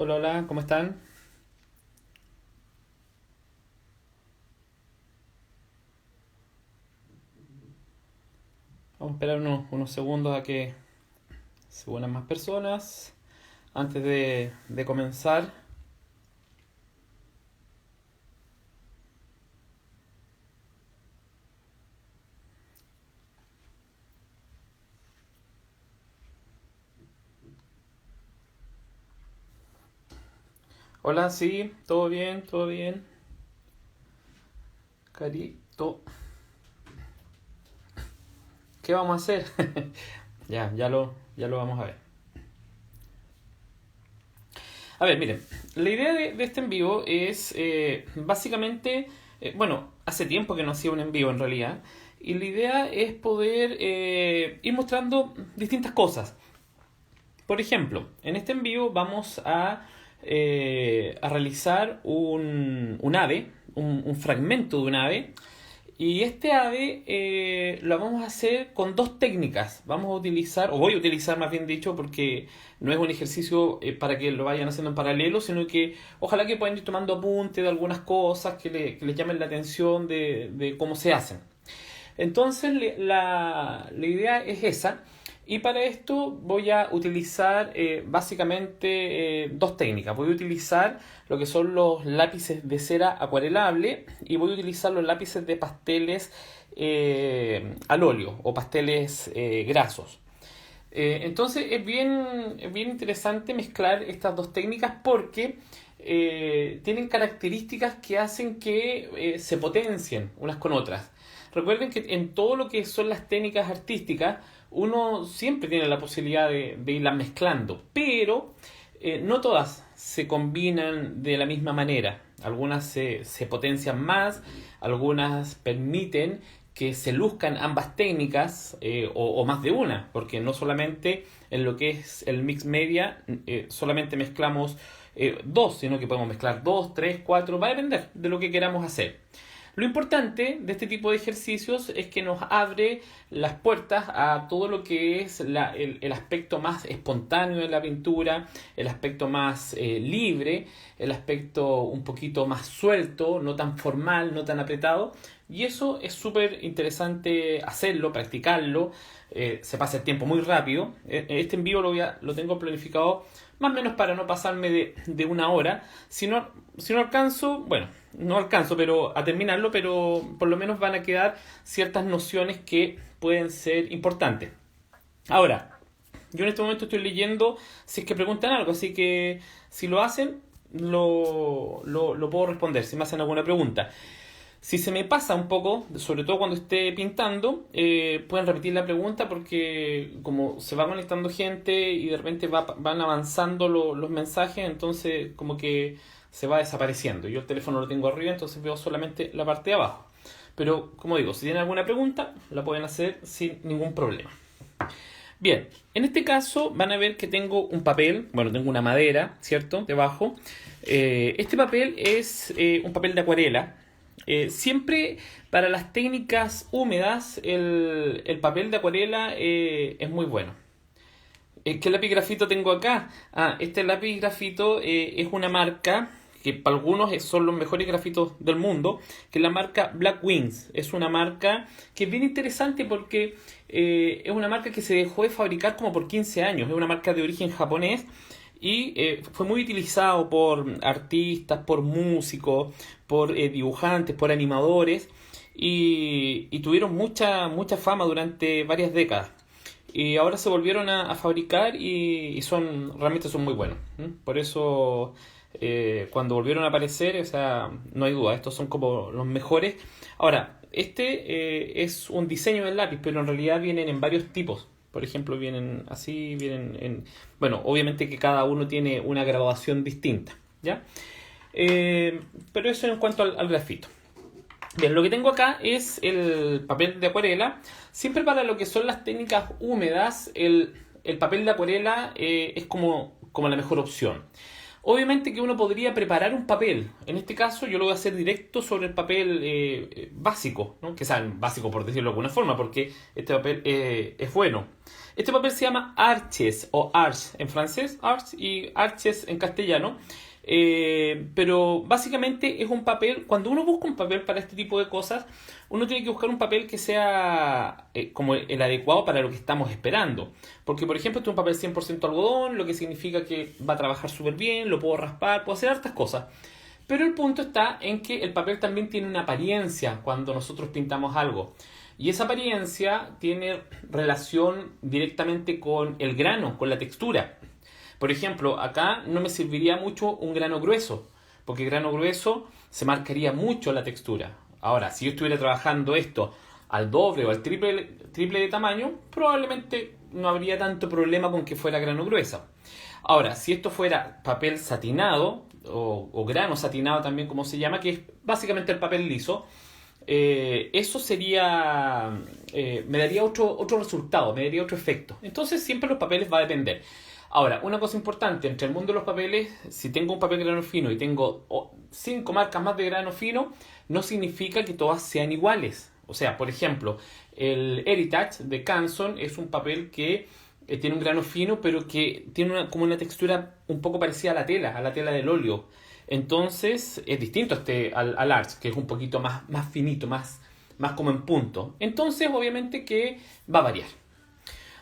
Hola, hola, ¿cómo están? Vamos a esperar unos segundos a que se unan más personas antes de comenzar. Hola, sí, todo bien, todo bien. Carito, ¿qué vamos a hacer? Ya lo vamos a ver. A ver, miren, la idea de este en vivo es básicamente, bueno, hace tiempo que no hacía un en vivo en realidad, y la idea es poder ir mostrando distintas cosas. Por ejemplo, en este en vivo vamos a realizar un ave, un fragmento de un ave. Y este ave lo vamos a hacer con dos técnicas. Vamos a utilizar, o voy a utilizar más bien dicho, porque no es un ejercicio para que lo vayan haciendo en paralelo, sino que ojalá que puedan ir tomando apunte de algunas cosas que les llamen la atención de cómo se hacen. Entonces la idea es esa. Y para esto voy a utilizar básicamente dos técnicas. Voy a utilizar lo que son los lápices de cera acuarelable y voy a utilizar los lápices de pasteles al óleo o pasteles grasos. Entonces es bien interesante mezclar estas dos técnicas porque tienen características que hacen que se potencien unas con otras. Recuerden que en todo lo que son las técnicas artísticas, uno siempre tiene la posibilidad de irlas mezclando, pero no todas se combinan de la misma manera. Algunas se potencian más, algunas permiten que se luzcan ambas técnicas o más de una, porque no solamente en lo que es el mix media solamente mezclamos dos, sino que podemos mezclar dos, tres, cuatro, va a depender de lo que queramos hacer. Lo importante de este tipo de ejercicios es que nos abre las puertas a todo lo que es el aspecto más espontáneo de la pintura, el aspecto más libre, el aspecto un poquito más suelto, no tan formal, no tan apretado. Y eso es súper interesante hacerlo, practicarlo. Se pasa el tiempo muy rápido. Este en vivo lo tengo planificado más o menos para no pasarme de una hora. Si no alcanzo, bueno, no alcanzo pero a terminarlo, pero por lo menos van a quedar ciertas nociones que pueden ser importantes. Ahora, yo en este momento estoy leyendo si es que preguntan algo, así que si lo hacen, lo puedo responder, si me hacen alguna pregunta. Si se me pasa un poco, sobre todo cuando esté pintando, pueden repetir la pregunta porque como se va conectando gente y de repente van avanzando los mensajes, entonces como que se va desapareciendo. Yo el teléfono lo tengo arriba, entonces veo solamente la parte de abajo. Pero como digo, si tienen alguna pregunta, la pueden hacer sin ningún problema. Bien, en este caso van a ver que tengo un papel, bueno, tengo una madera, ¿cierto? Debajo. Este papel es un papel de acuarela. Siempre para las técnicas húmedas el papel de acuarela es muy bueno. ¿Qué lápiz grafito tengo acá? Este lápiz grafito es una marca que para algunos son los mejores grafitos del mundo, que es la marca Black Wings. Es una marca que es bien interesante porque es una marca que se dejó de fabricar como por 15 años. Es una marca de origen japonés y fue muy utilizado por artistas, por músicos, por dibujantes, por animadores y tuvieron mucha fama durante varias décadas. Y ahora se volvieron a fabricar y realmente son muy buenos. Por eso cuando volvieron a aparecer, o sea, no hay duda, estos son como los mejores. Ahora, este es un diseño del lápiz, pero en realidad vienen en varios tipos. Por ejemplo, vienen así, vienen en... Bueno, obviamente que cada uno tiene una graduación distinta, ¿ya? Pero eso en cuanto al grafito. Bien, lo que tengo acá es el papel de acuarela. Siempre para lo que son las técnicas húmedas, el papel de acuarela es como la mejor opción. Obviamente que uno podría preparar un papel. En este caso yo lo voy a hacer directo sobre el papel básico, ¿no? Que sea básico por decirlo de alguna forma, porque este papel es bueno. Este papel se llama Arches o Arches en francés, Arches y Arches en castellano. Pero básicamente es un papel, cuando uno busca un papel para este tipo de cosas, uno tiene que buscar un papel que sea como el adecuado para lo que estamos esperando. Porque, por ejemplo, este es un papel 100% algodón, lo que significa que va a trabajar súper bien, lo puedo raspar, puedo hacer hartas cosas. Pero el punto está en que el papel también tiene una apariencia cuando nosotros pintamos algo. Y esa apariencia tiene relación directamente con el grano, con la textura. Por ejemplo, acá no me serviría mucho un grano grueso, porque el grano grueso se marcaría mucho la textura. Ahora, si yo estuviera trabajando esto al doble o al triple de tamaño, probablemente no habría tanto problema con que fuera grano grueso. Ahora, si esto fuera papel satinado, o grano satinado también como se llama, que es básicamente el papel liso, eso sería me daría otro resultado, me daría otro efecto. Entonces siempre los papeles va a depender. Ahora, una cosa importante, entre el mundo de los papeles, si tengo un papel de grano fino y tengo 5 marcas más de grano fino, no significa que todas sean iguales. O sea, por ejemplo, el Heritage de Canson es un papel que tiene un grano fino, pero que tiene como una textura un poco parecida a la tela del óleo. Entonces, es distinto al Arch, que es un poquito más finito, más como en punto. Entonces, obviamente que va a variar.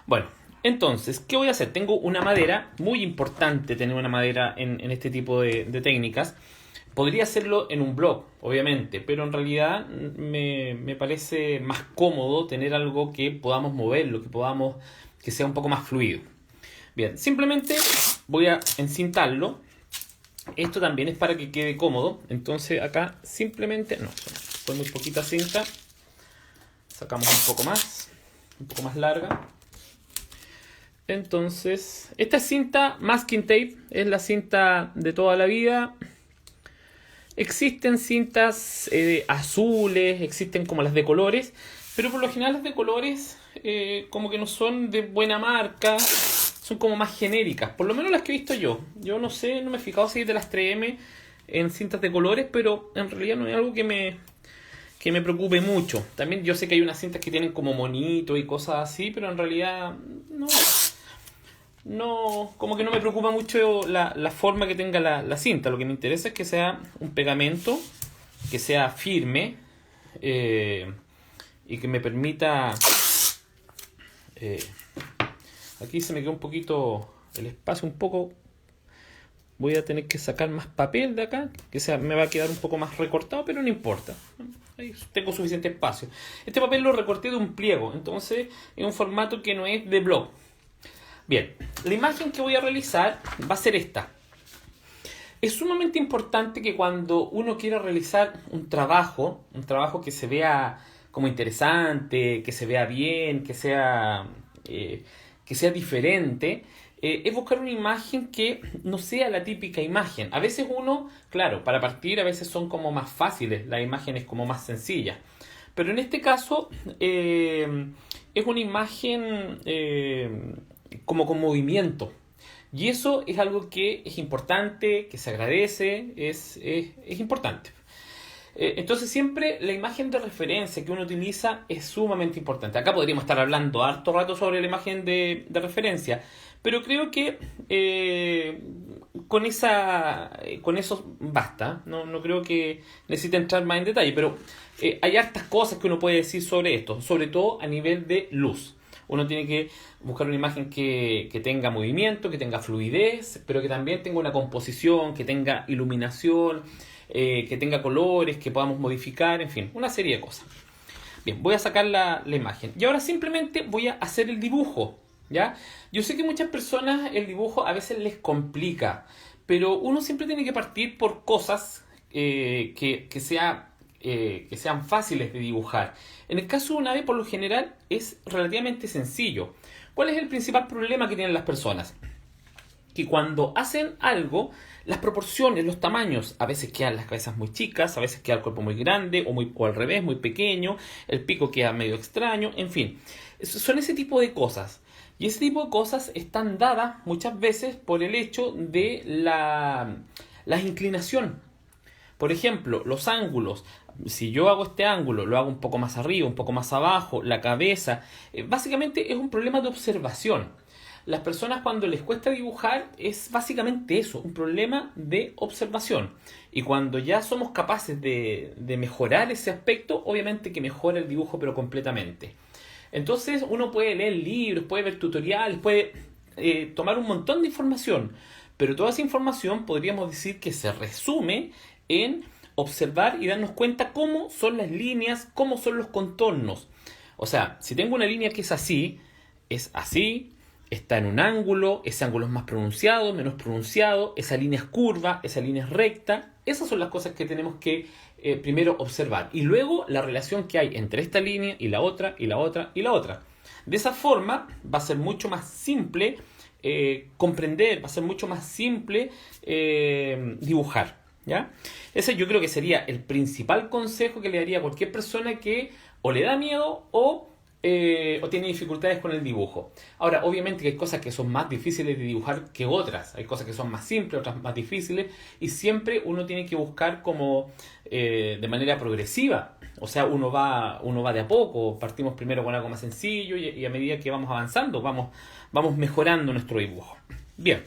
Bueno, entonces, ¿qué voy a hacer? Tengo una madera, muy importante tener una madera en este tipo de técnicas. Podría hacerlo en un blog, obviamente, pero en realidad me parece más cómodo tener algo que podamos moverlo, que sea un poco más fluido. Bien, simplemente voy a encintarlo. Esto también es para que quede cómodo. Entonces acá simplemente, no, fue muy poquita cinta. Sacamos un poco más larga. Entonces, esta es cinta masking tape, es la cinta de toda la vida. Existen cintas azules, existen como las de colores, pero por lo general las de colores como que no son de buena marca, son como más genéricas, por lo menos las que he visto yo. Yo no sé, no me he fijado si es de las 3M en cintas de colores, pero en realidad no es algo que me preocupe mucho. También yo sé que hay unas cintas que tienen como monito y cosas así, pero en realidad no, como que no me preocupa mucho la forma que tenga la cinta. Lo que me interesa es que sea un pegamento, que sea firme y que me permita... aquí se me quedó un poquito el espacio, un poco... Voy a tener que sacar más papel de acá, me va a quedar un poco más recortado, pero no importa. Ahí tengo suficiente espacio. Este papel lo recorté de un pliego, entonces es un formato que no es de blog. Bien, la imagen que voy a realizar va a ser esta. Es sumamente importante que cuando uno quiera realizar un trabajo que se vea como interesante, que se vea bien, que sea diferente, es buscar una imagen que no sea la típica imagen. A veces uno, claro, para partir a veces son como más fáciles, la imagen es como más sencilla. Pero en este caso es una imagen como con movimiento. Y eso es algo que es importante, que se agradece, es importante. Entonces siempre la imagen de referencia que uno utiliza es sumamente importante. Acá podríamos estar hablando harto rato sobre la imagen de referencia, pero creo que con eso basta. No creo que necesite entrar más en detalle, pero hay hartas cosas que uno puede decir sobre esto, sobre todo a nivel de luz. Uno tiene que buscar una imagen que tenga movimiento, que tenga fluidez, pero que también tenga una composición, que tenga iluminación, que tenga colores, que podamos modificar, en fin, una serie de cosas. Bien, voy a sacar la imagen. Y ahora simplemente voy a hacer el dibujo, ¿ya? Yo sé que muchas personas el dibujo a veces les complica, pero uno siempre tiene que partir por cosas que sean fáciles de dibujar. En el caso de un ave, por lo general, es relativamente sencillo. ¿Cuál es el principal problema que tienen las personas? Que cuando hacen algo, las proporciones, los tamaños, a veces quedan las cabezas muy chicas, a veces queda el cuerpo muy grande, o al revés, muy pequeño, el pico queda medio extraño, en fin. Son ese tipo de cosas Y ese tipo de cosas están dadas muchas veces por el hecho de la inclinación. Por ejemplo, los ángulos. Si yo hago este ángulo, lo hago un poco más arriba, un poco más abajo, la cabeza. Básicamente es un problema de observación. Las personas cuando les cuesta dibujar es básicamente eso, un problema de observación. Y cuando ya somos capaces de mejorar ese aspecto, obviamente que mejora el dibujo pero completamente. Entonces uno puede leer libros, puede ver tutoriales, puede tomar un montón de información. Pero toda esa información podríamos decir que se resume en observar y darnos cuenta cómo son las líneas, cómo son los contornos. O sea, si tengo una línea que es así, está en un ángulo, ese ángulo es más pronunciado, menos pronunciado, esa línea es curva, esa línea es recta. Esas son las cosas que tenemos que primero observar. Y luego la relación que hay entre esta línea y la otra, y la otra, y la otra. De esa forma va a ser mucho más simple comprender, va a ser mucho más simple dibujar. ¿Ya? Ese yo creo que sería el principal consejo que le daría a cualquier persona que o le da miedo o tiene dificultades con el dibujo. Ahora, obviamente que hay cosas que son más difíciles de dibujar que otras. Hay cosas que son más simples, otras más difíciles. Y siempre uno tiene que buscar como de manera progresiva. O sea, uno va de a poco. Partimos primero con algo más sencillo y a medida que vamos avanzando, vamos mejorando nuestro dibujo. Bien.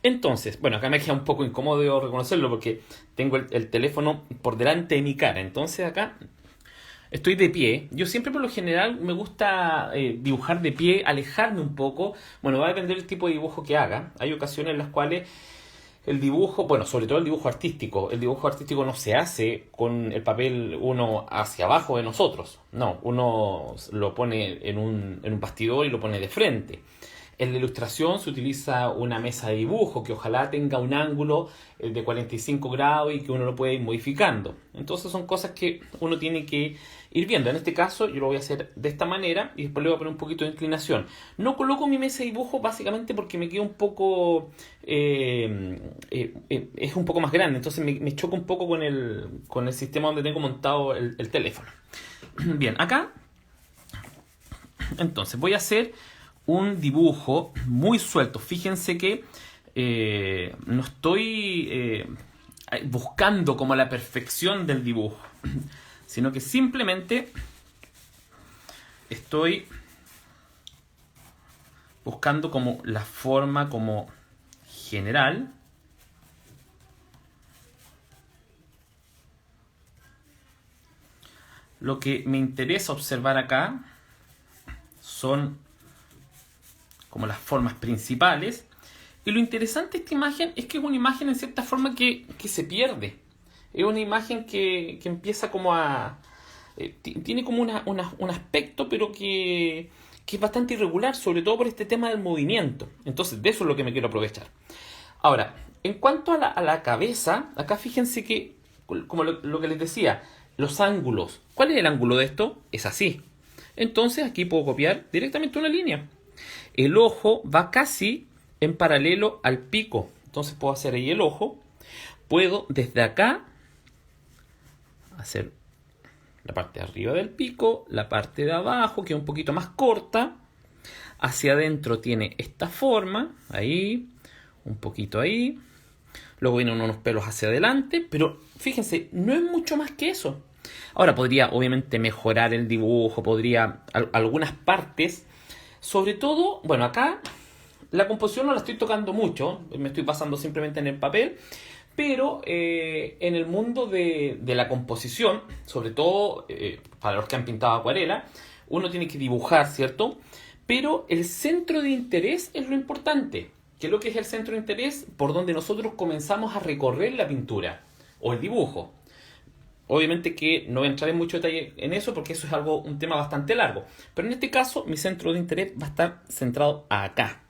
Entonces, bueno, acá me queda un poco incómodo reconocerlo porque tengo el teléfono por delante de mi cara. Entonces acá estoy de pie. Yo siempre por lo general me gusta dibujar de pie, alejarme un poco. Bueno, va a depender del tipo de dibujo que haga. Hay ocasiones en las cuales el dibujo, bueno, sobre todo el dibujo artístico no se hace con el papel uno hacia abajo de nosotros. No, uno lo pone en un bastidor y lo pone de frente. En la ilustración se utiliza una mesa de dibujo que ojalá tenga un ángulo de 45 grados y que uno lo puede ir modificando. Entonces son cosas que uno tiene que ir viendo. En este caso yo lo voy a hacer de esta manera y después le voy a poner un poquito de inclinación. No coloco mi mesa de dibujo básicamente porque me queda un poco... es un poco más grande, entonces me choca un poco con el sistema donde tengo montado el teléfono. Bien, acá entonces voy a hacer un dibujo muy suelto. Fíjense que no estoy buscando como la perfección del dibujo, sino que simplemente estoy buscando como la forma como general. Lo que me interesa observar acá son como las formas principales. Y lo interesante de esta imagen es que es una imagen en cierta forma que se pierde. Es una imagen que empieza como a... tiene como un aspecto, pero que es bastante irregular, sobre todo por este tema del movimiento. Entonces, de eso es lo que me quiero aprovechar. Ahora, en cuanto a la cabeza, acá fíjense que, como lo que les decía, los ángulos. ¿Cuál es el ángulo de esto? Es así. Entonces, aquí puedo copiar directamente una línea. El ojo va casi en paralelo al pico. Entonces puedo hacer ahí el ojo. Puedo desde acá hacer la parte de arriba del pico, la parte de abajo, que es un poquito más corta. Hacia adentro tiene esta forma. Ahí, un poquito ahí. Luego vienen unos pelos hacia adelante. Pero fíjense, no es mucho más que eso. Ahora podría obviamente mejorar el dibujo. Podría algunas partes... Sobre todo, bueno, acá la composición no la estoy tocando mucho, me estoy basando simplemente en el papel, pero en el mundo de la composición, sobre todo para los que han pintado acuarela, uno tiene que dibujar, ¿cierto? Pero el centro de interés es lo importante. ¿Qué es lo que es el centro de interés? Por donde nosotros comenzamos a recorrer la pintura o el dibujo. Obviamente que no voy a entrar en mucho detalle en eso porque eso es un tema bastante largo. Pero en este caso mi centro de interés va a estar centrado acá.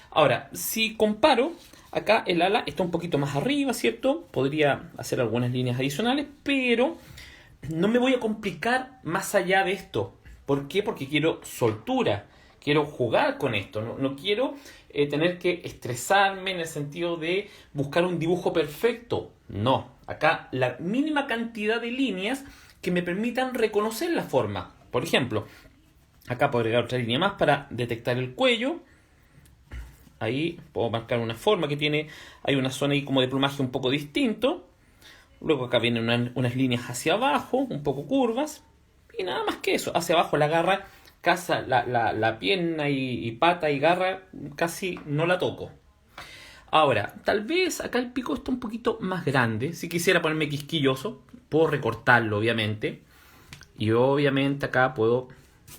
Ahora, si comparo, acá el ala está un poquito más arriba, ¿cierto? Podría hacer algunas líneas adicionales, pero no me voy a complicar más allá de esto. ¿Por qué? Porque quiero soltura. Quiero jugar con esto. No quiero tener que estresarme en el sentido de buscar un dibujo perfecto. No. Acá la mínima cantidad de líneas que me permitan reconocer la forma. Por ejemplo, Acá puedo agregar otra línea más para detectar el cuello. Ahí puedo marcar una forma que tiene, hay una zona ahí como de plumaje un poco distinto. Luego acá vienen unas líneas hacia abajo, un poco curvas. Y nada más que eso. Hacia abajo la garra, la pierna y pata y garra casi no la toco. Ahora, tal vez acá el pico está un poquito más grande. Si quisiera ponerme quisquilloso, puedo recortarlo obviamente. Y obviamente acá puedo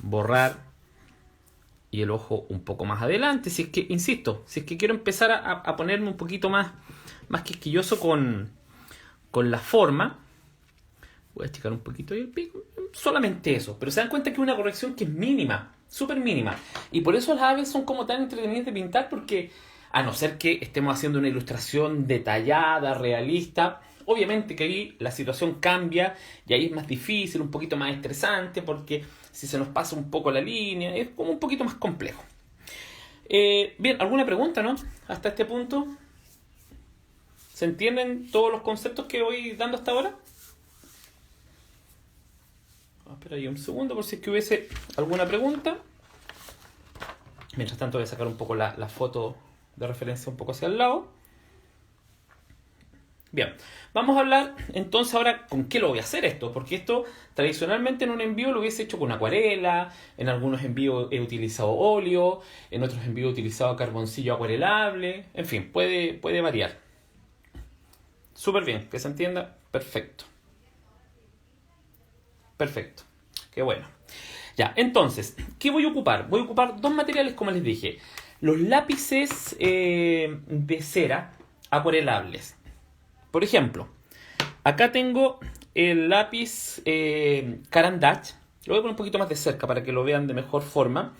borrar y el ojo un poco más adelante. Si es que, insisto, si es que quiero empezar a ponerme un poquito más quisquilloso con la forma, voy a esticar un poquito el pico. Solamente eso. Pero se dan cuenta que es una corrección que es mínima, súper mínima. Y por eso las aves son como tan entretenidas de pintar, porque a no ser que estemos haciendo una ilustración detallada, realista, obviamente que ahí la situación cambia y ahí es más difícil, un poquito más estresante, porque si se nos pasa un poco la línea, es como un poquito más complejo. Bien, ¿alguna pregunta, no? Hasta este punto. ¿Se entienden todos los conceptos que voy dando hasta ahora? Espera ahí un segundo por si es que hubiese alguna pregunta. Mientras tanto voy a sacar un poco la foto de referencia un poco hacia el lado. Bien, vamos a hablar entonces ahora con qué lo voy a hacer esto, porque esto tradicionalmente en un envío lo hubiese hecho con acuarela, en algunos envíos he utilizado óleo, en otros envíos he utilizado carboncillo acuarelable, en fin, puede variar. Súper bien, que se entienda, perfecto. Perfecto, qué bueno. Ya, entonces, ¿qué voy a ocupar? Voy a ocupar dos materiales, como les dije. Los lápices de cera acuarelables. Por ejemplo, acá tengo el lápiz Caran d'Ache. Lo voy a poner un poquito más de cerca para que lo vean de mejor forma.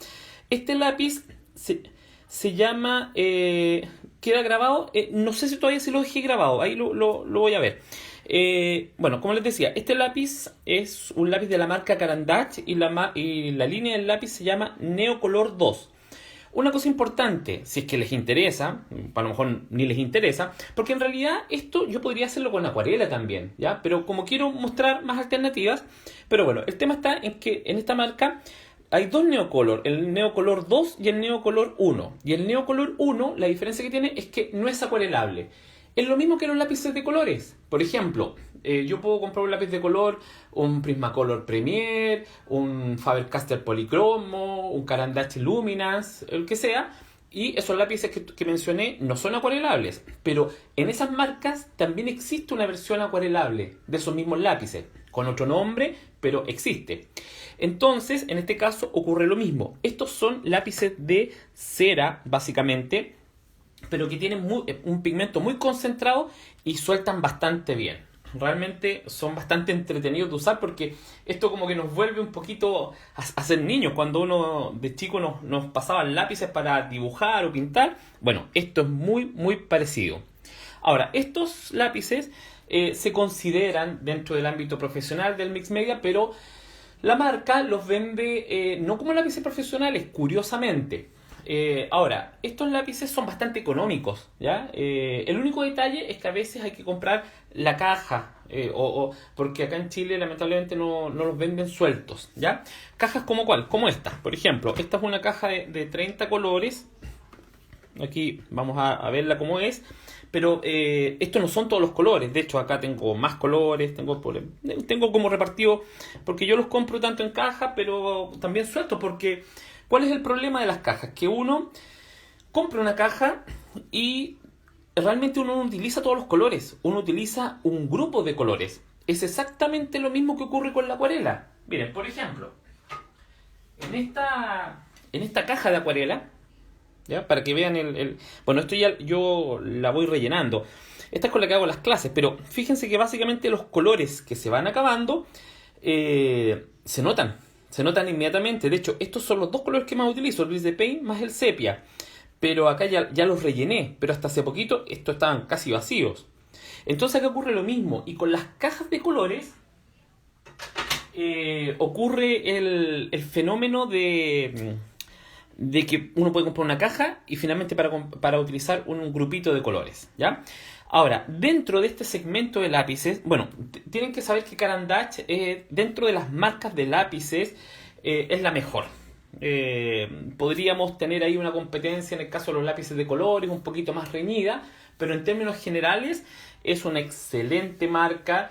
Este lápiz se llama... queda grabado. No sé si todavía se lo dejé grabado. Ahí lo voy a ver. Bueno, como les decía, este lápiz es un lápiz de la marca Caran d'Ache y la línea del lápiz se llama Neocolor 2. Una cosa importante, si es que les interesa, a lo mejor ni les interesa, porque en realidad esto yo podría hacerlo con acuarela también, ¿ya? Pero como quiero mostrar más alternativas, pero bueno, el tema está en que en esta marca hay dos Neocolor, el Neocolor 2 y el Neocolor 1. Y el Neocolor 1, la diferencia que tiene es que no es acuarelable. Es lo mismo que los lápices de colores. Por ejemplo, yo puedo comprar un lápiz de color, un Prismacolor Premier, un Faber-Castell Policromo, un Caran d'Ache Luminance, el que sea. Y esos lápices que mencioné no son acuarelables. Pero en esas marcas también existe una versión acuarelable de esos mismos lápices. Con otro nombre, pero existe. Entonces, en este caso ocurre lo mismo. Estos son lápices de cera, básicamente, pero que tienen un pigmento muy concentrado y sueltan bastante bien. Realmente son bastante entretenidos de usar porque esto como que nos vuelve un poquito a ser niños. Cuando uno de chico nos pasaban lápices para dibujar o pintar, bueno, esto es muy parecido. Ahora, estos lápices se consideran dentro del ámbito profesional del Mixed Media, pero la marca los vende no como lápices profesionales, curiosamente. Ahora, estos lápices son bastante económicos, ¿ya? El único detalle es que a veces hay que comprar la caja, porque acá en Chile lamentablemente no los venden sueltos, ¿ya? Cajas como ¿cuál? Como esta, por ejemplo. Esta es una caja de 30 colores. Aquí vamos a verla como es. Pero estos no son todos los colores. De hecho, acá tengo más colores. Tengo como repartido, porque yo los compro tanto en caja, pero también sueltos, porque... ¿Cuál es el problema de las cajas? Que uno compra una caja y realmente uno no utiliza todos los colores. Uno utiliza un grupo de colores. Es exactamente lo mismo que ocurre con la acuarela. Miren, por ejemplo, en esta caja de acuarela, ¿ya? Para que vean bueno, esto ya yo la voy rellenando. Esta es con la que hago las clases, pero fíjense que básicamente los colores que se van acabando se notan. Se notan inmediatamente. De hecho, estos son los dos colores que más utilizo, el gris de paint más el sepia. Pero acá ya los rellené. Pero hasta hace poquito estos estaban casi vacíos. Entonces acá ocurre lo mismo. Y con las cajas de colores ocurre el fenómeno de que uno puede comprar una caja y finalmente para utilizar un grupito de colores, ¿ya? Ahora, dentro de este segmento de lápices, bueno, tienen que saber que Caran d'Ache dentro de las marcas de lápices es la mejor. Podríamos tener ahí una competencia en el caso de los lápices de colores un poquito más reñida, pero en términos generales es una excelente marca.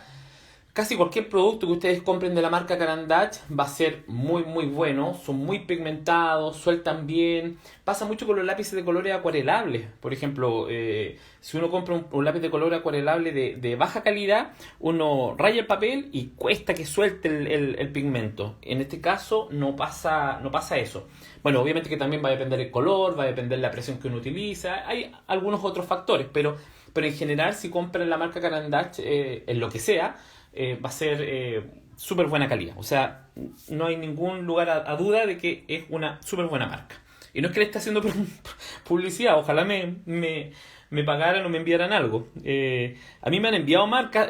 Casi cualquier producto que ustedes compren de la marca Caran d'Ache va a ser muy muy bueno, son muy pigmentados, sueltan bien. Pasa mucho con los lápices de colores acuarelables. Por ejemplo, si uno compra un lápiz de color acuarelable de baja calidad, uno raya el papel y cuesta que suelte el pigmento. En este caso no pasa eso. Bueno, obviamente que también va a depender el color, va a depender la presión que uno utiliza, hay algunos otros factores, pero en general si compran la marca Caran d'Ache en lo que sea, va a ser súper buena calidad. O sea, no hay ningún lugar a duda de que es una súper buena marca. Y no es que le esté haciendo publicidad, ojalá me pagaran o me enviaran algo. A mí me han enviado marcas,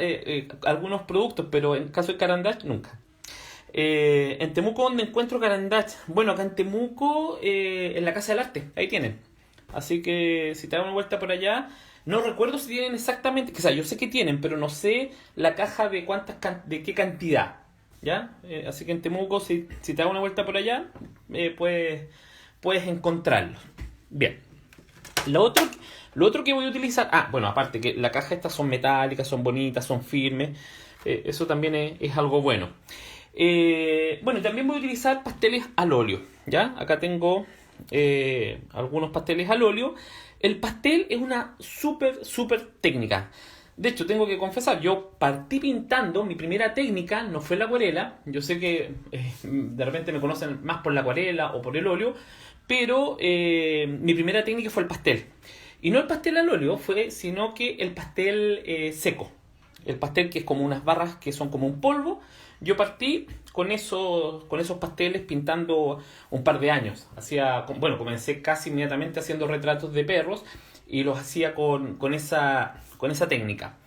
algunos productos, pero en caso de Caran d'Ache, nunca. En Temuco, ¿dónde encuentro Caran d'Ache? Bueno, acá en Temuco, en la Casa del Arte, ahí tienen. Así que si te das una vuelta por allá, no recuerdo si tienen exactamente, o sea, yo sé que tienen, pero no sé la caja de de qué cantidad, ¿ya? Así que en Temuco, si te das una vuelta por allá, puedes encontrarlos. Bien. Lo otro que voy a utilizar, bueno, aparte que la caja estas son metálicas, son bonitas, son firmes, eso también es algo bueno. Bueno, también voy a utilizar pasteles al óleo, ¿ya? Acá tengo algunos pasteles al óleo. El pastel es una súper técnica. De hecho, tengo que confesar, yo partí pintando, mi primera técnica no fue la acuarela. Yo sé que de repente me conocen más por la acuarela o por el óleo, pero mi primera técnica fue el pastel. Y no el pastel al óleo, sino que el pastel seco. El pastel que es como unas barras que son como un polvo. Yo partí con esos pasteles pintando un par de años. Comencé casi inmediatamente haciendo retratos de perros y los hacía con esa técnica.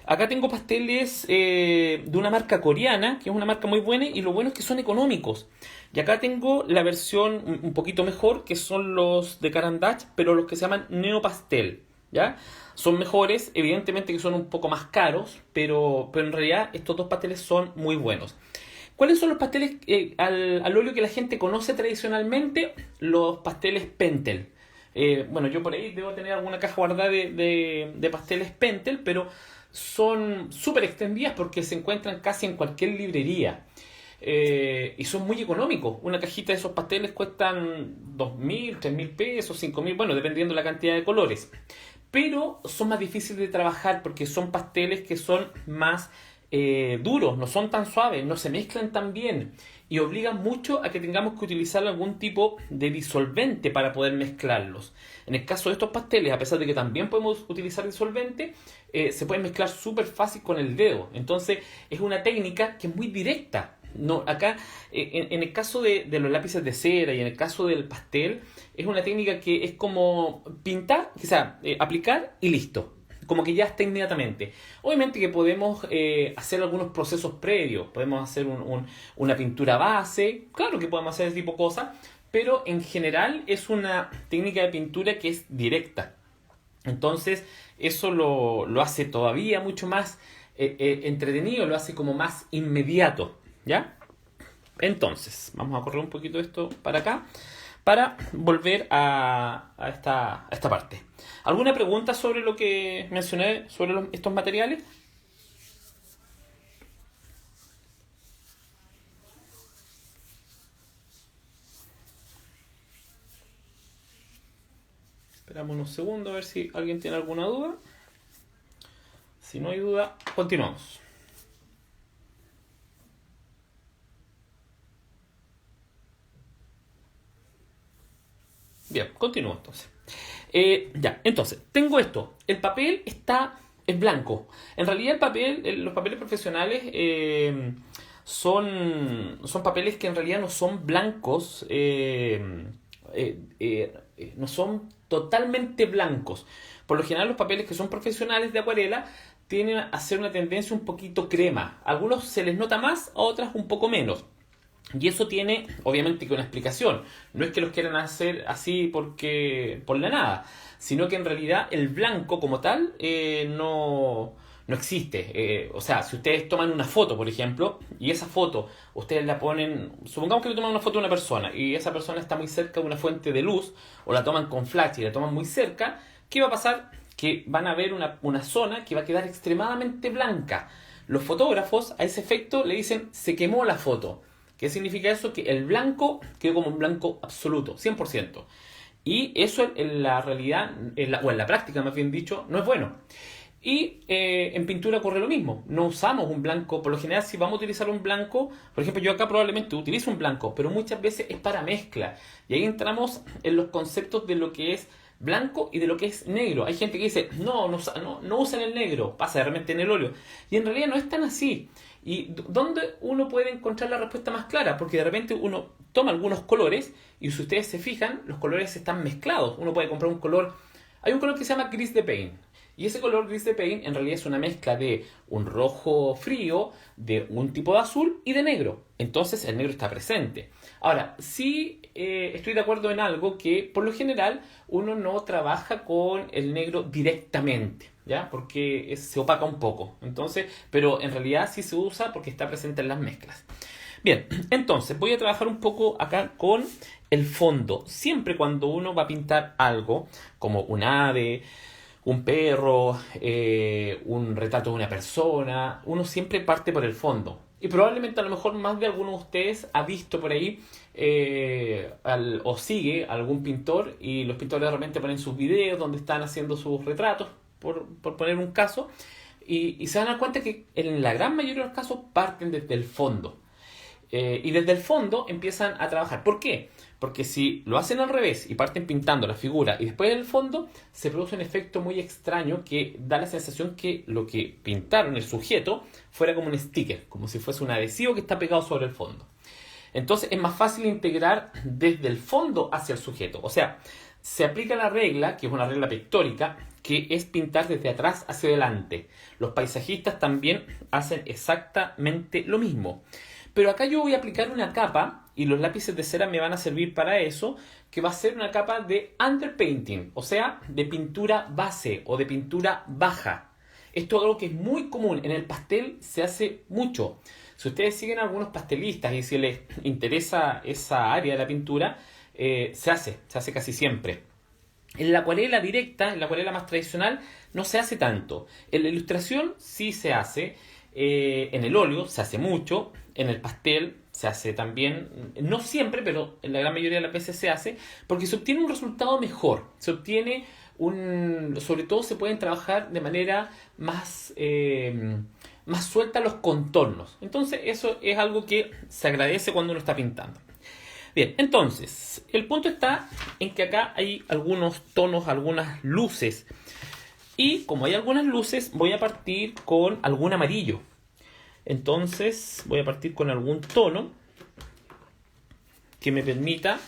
Acá tengo pasteles de una marca coreana, que es una marca muy buena, y lo bueno es que son económicos. Y acá tengo la versión un poquito mejor, que son los de Caran d'Ache, pero los que se llaman Neo Pastel, ¿ya? Son mejores, evidentemente que son un poco más caros, pero en realidad estos dos pasteles son muy buenos. ¿Cuáles son los pasteles al óleo que la gente conoce tradicionalmente? Los pasteles Pentel. Bueno, yo por ahí debo tener alguna caja guardada de pasteles Pentel, pero son súper extendidas porque se encuentran casi en cualquier librería. Y son muy económicos. Una cajita de esos pasteles cuestan 2.000, 3.000 pesos, 5.000, bueno, dependiendo de la cantidad de colores. Pero son más difíciles de trabajar porque son pasteles que son más duros, no son tan suaves, no se mezclan tan bien y obligan mucho a que tengamos que utilizar algún tipo de disolvente para poder mezclarlos. En el caso de estos pasteles, a pesar de que también podemos utilizar disolvente, se pueden mezclar súper fácil con el dedo. Entonces es una técnica que es muy directa. No, acá, en el caso de los lápices de cera y en el caso del pastel, es una técnica que es como pintar, o sea, aplicar y listo. Como que ya está inmediatamente. Obviamente que podemos hacer algunos procesos previos. Podemos hacer una pintura base. Claro que podemos hacer ese tipo de cosas. Pero en general es una técnica de pintura que es directa. Entonces eso lo hace todavía mucho más entretenido. Lo hace como más inmediato, ¿ya? Entonces, vamos a correr un poquito esto para acá para volver a esta parte. ¿Alguna pregunta sobre lo que mencioné sobre estos materiales? Esperamos unos segundos a ver si alguien tiene alguna duda. Si no hay duda, continuamos. Bien, continúo entonces. Entonces, tengo esto. El papel es blanco. En realidad los papeles profesionales son papeles que en realidad no son blancos, no son totalmente blancos. Por lo general los papeles que son profesionales de acuarela tienen a ser una tendencia un poquito crema. A algunos se les nota más, a otras un poco menos. Y eso tiene, obviamente, que una explicación. No es que los quieran hacer así por la nada, sino que en realidad el blanco como tal no no existe. O sea, si ustedes toman una foto, por ejemplo, y esa foto ustedes la ponen, supongamos que le toman una foto de una persona y esa persona está muy cerca de una fuente de luz, o la toman con flash y la toman muy cerca, ¿qué va a pasar? Que van a ver una zona que va a quedar extremadamente blanca. Los fotógrafos a ese efecto le dicen se quemó la foto. ¿Qué significa eso? Que el blanco quedó como un blanco absoluto, 100%. Y eso en la realidad, o en la práctica más bien dicho, no es bueno. Y en pintura ocurre lo mismo. No usamos un blanco. Por lo general, si vamos a utilizar un blanco, por ejemplo, yo acá probablemente utilizo un blanco, pero muchas veces es para mezcla. Y ahí entramos en los conceptos de lo que es blanco y de lo que es negro. Hay gente que dice, no usen el negro, pasa de repente en el óleo. Y en realidad no es tan así. ¿Y dónde uno puede encontrar la respuesta más clara? Porque de repente uno toma algunos colores y si ustedes se fijan, los colores están mezclados. Uno puede comprar un color. Hay un color que se llama gris de paint. Y ese color gris de paint en realidad es una mezcla de un rojo frío, de un tipo de azul y de negro. Entonces el negro está presente. Ahora, sí estoy de acuerdo en algo que por lo general uno no trabaja con el negro directamente, ¿ya? Porque se opaca un poco. Entonces, pero en realidad sí se usa porque está presente en las mezclas. Bien, entonces voy a trabajar un poco acá con el fondo. Siempre cuando uno va a pintar algo, como un ave, un perro, un retrato de una persona, uno siempre parte por el fondo. Y probablemente a lo mejor más de alguno de ustedes ha visto por ahí o sigue a algún pintor y los pintores de repente ponen sus videos donde están haciendo sus retratos, por poner un caso, y se van a dar cuenta que en la gran mayoría de los casos parten desde el fondo. Y desde el fondo empiezan a trabajar. ¿Por qué? Porque si lo hacen al revés y parten pintando la figura y después en el fondo, se produce un efecto muy extraño que da la sensación que lo que pintaron, el sujeto, fuera como un sticker, como si fuese un adhesivo que está pegado sobre el fondo. Entonces es más fácil integrar desde el fondo hacia el sujeto. O sea, se aplica la regla, que es una regla pictórica, que es pintar desde atrás hacia adelante. Los paisajistas también hacen exactamente lo mismo. Pero acá yo voy a aplicar una capa, y los lápices de cera me van a servir para eso, que va a ser una capa de underpainting, o sea, de pintura base o de pintura baja. Esto es algo que es muy común, en el pastel se hace mucho. Si ustedes siguen a algunos pastelistas y si les interesa esa área de la pintura, se hace casi siempre. En la acuarela directa, en la acuarela más tradicional, no se hace tanto. En la ilustración sí se hace, en el óleo se hace mucho, en el pastel se hace también, no siempre, pero en la gran mayoría de las veces se hace, porque se obtiene un resultado mejor, se obtiene sobre todo se pueden trabajar de manera más suelta los contornos. Entonces eso es algo que se agradece cuando uno está pintando. Bien, entonces, el punto está en que acá hay algunos tonos, algunas luces. Y como hay algunas luces, voy a partir con algún amarillo. Entonces, voy a partir con algún tono que me permita...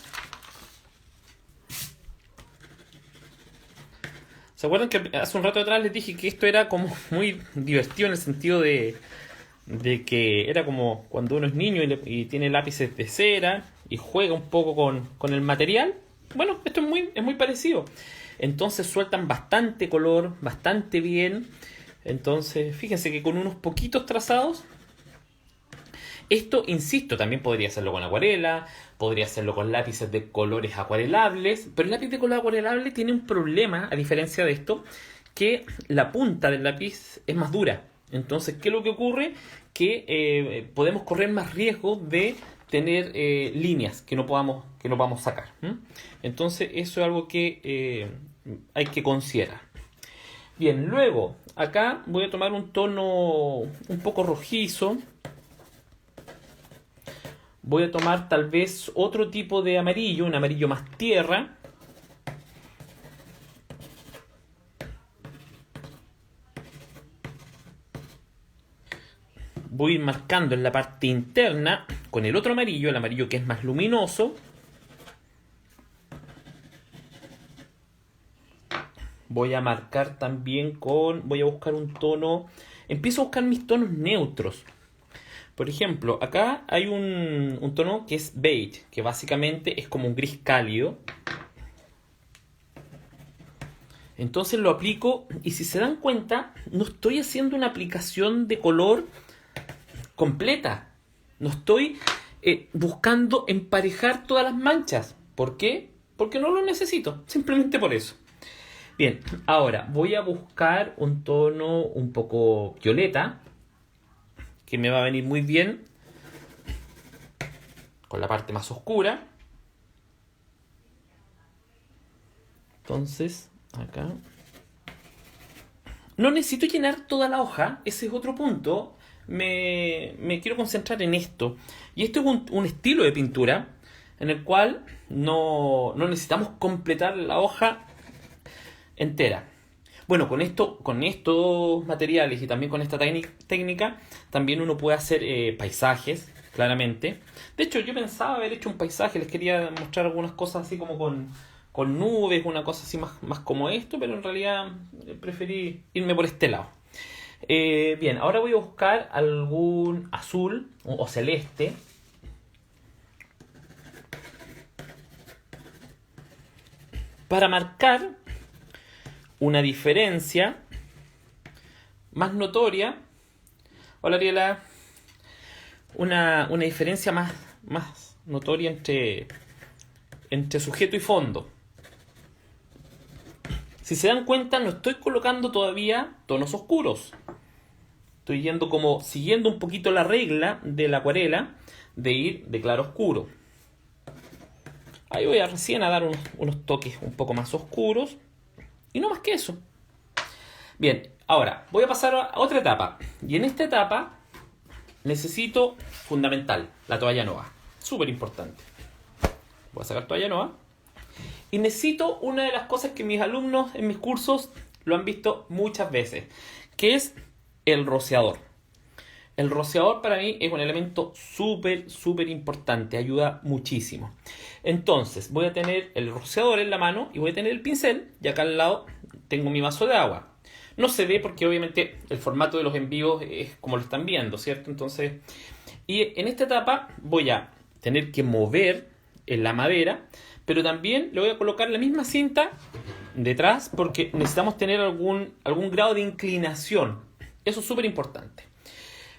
¿Se acuerdan que hace un rato atrás les dije que esto era como muy divertido en el sentido de que era como cuando uno es niño y tiene lápices de cera y juega un poco con el material? Bueno, esto es muy parecido. Entonces sueltan bastante color, bastante bien. Entonces, fíjense que con unos poquitos trazados, esto, insisto, también podría hacerlo con acuarela, podría hacerlo con lápices de colores acuarelables, pero el lápiz de color acuarelable tiene un problema, a diferencia de esto, que la punta del lápiz es más dura. Entonces, ¿qué es lo que ocurre? Que podemos correr más riesgo de tener líneas que no podamos sacar. Entonces, eso es algo que hay que considerar. Bien, luego, acá voy a tomar un tono un poco rojizo. Voy a tomar tal vez otro tipo de amarillo, un amarillo más tierra. Voy a ir marcando en la parte interna con el otro amarillo, el amarillo que es más luminoso. Voy a marcar también voy a buscar un tono, empiezo a buscar mis tonos neutros. Por ejemplo, acá hay un tono que es beige, que básicamente es como un gris cálido. Entonces lo aplico y si se dan cuenta, no estoy haciendo una aplicación de color completa. No estoy buscando emparejar todas las manchas. ¿Por qué? Porque no lo necesito, simplemente por eso. Bien, ahora voy a buscar un tono un poco violeta, que me va a venir muy bien con la parte más oscura. Entonces, acá. No necesito llenar toda la hoja, ese es otro punto. Me quiero concentrar en esto. Y esto es un estilo de pintura en el cual no necesitamos completar la hoja entera. Bueno, con estos materiales y también con esta técnica, también uno puede hacer paisajes, claramente. De hecho, yo pensaba haber hecho un paisaje, les quería mostrar algunas cosas así como con nubes, una cosa así más como esto, pero en realidad preferí irme por este lado. Bien, ahora voy a buscar algún azul o celeste. Para marcar una diferencia más notoria. Hola Ariela. Una diferencia más notoria entre sujeto y fondo. Si se dan cuenta, no estoy colocando todavía tonos oscuros. Estoy siguiendo un poquito la regla de la acuarela de ir de claro a oscuro. Ahí voy recién a dar unos toques un poco más oscuros. Y no más que eso. Bien, ahora voy a pasar a otra etapa. Y en esta etapa necesito, fundamental, la toalla Nova. Súper importante. Voy a sacar toalla Nova. Y necesito una de las cosas que mis alumnos en mis cursos lo han visto muchas veces, que es el rociador. El rociador para mí es un elemento súper importante, ayuda muchísimo. Entonces voy a tener el rociador en la mano y voy a tener el pincel y acá al lado tengo mi vaso de agua. No se ve porque obviamente el formato de los envíos es como lo están viendo, ¿cierto? Entonces, y en esta etapa voy a tener que mover en la madera, pero también le voy a colocar la misma cinta detrás porque necesitamos tener algún grado de inclinación. Eso es súper importante.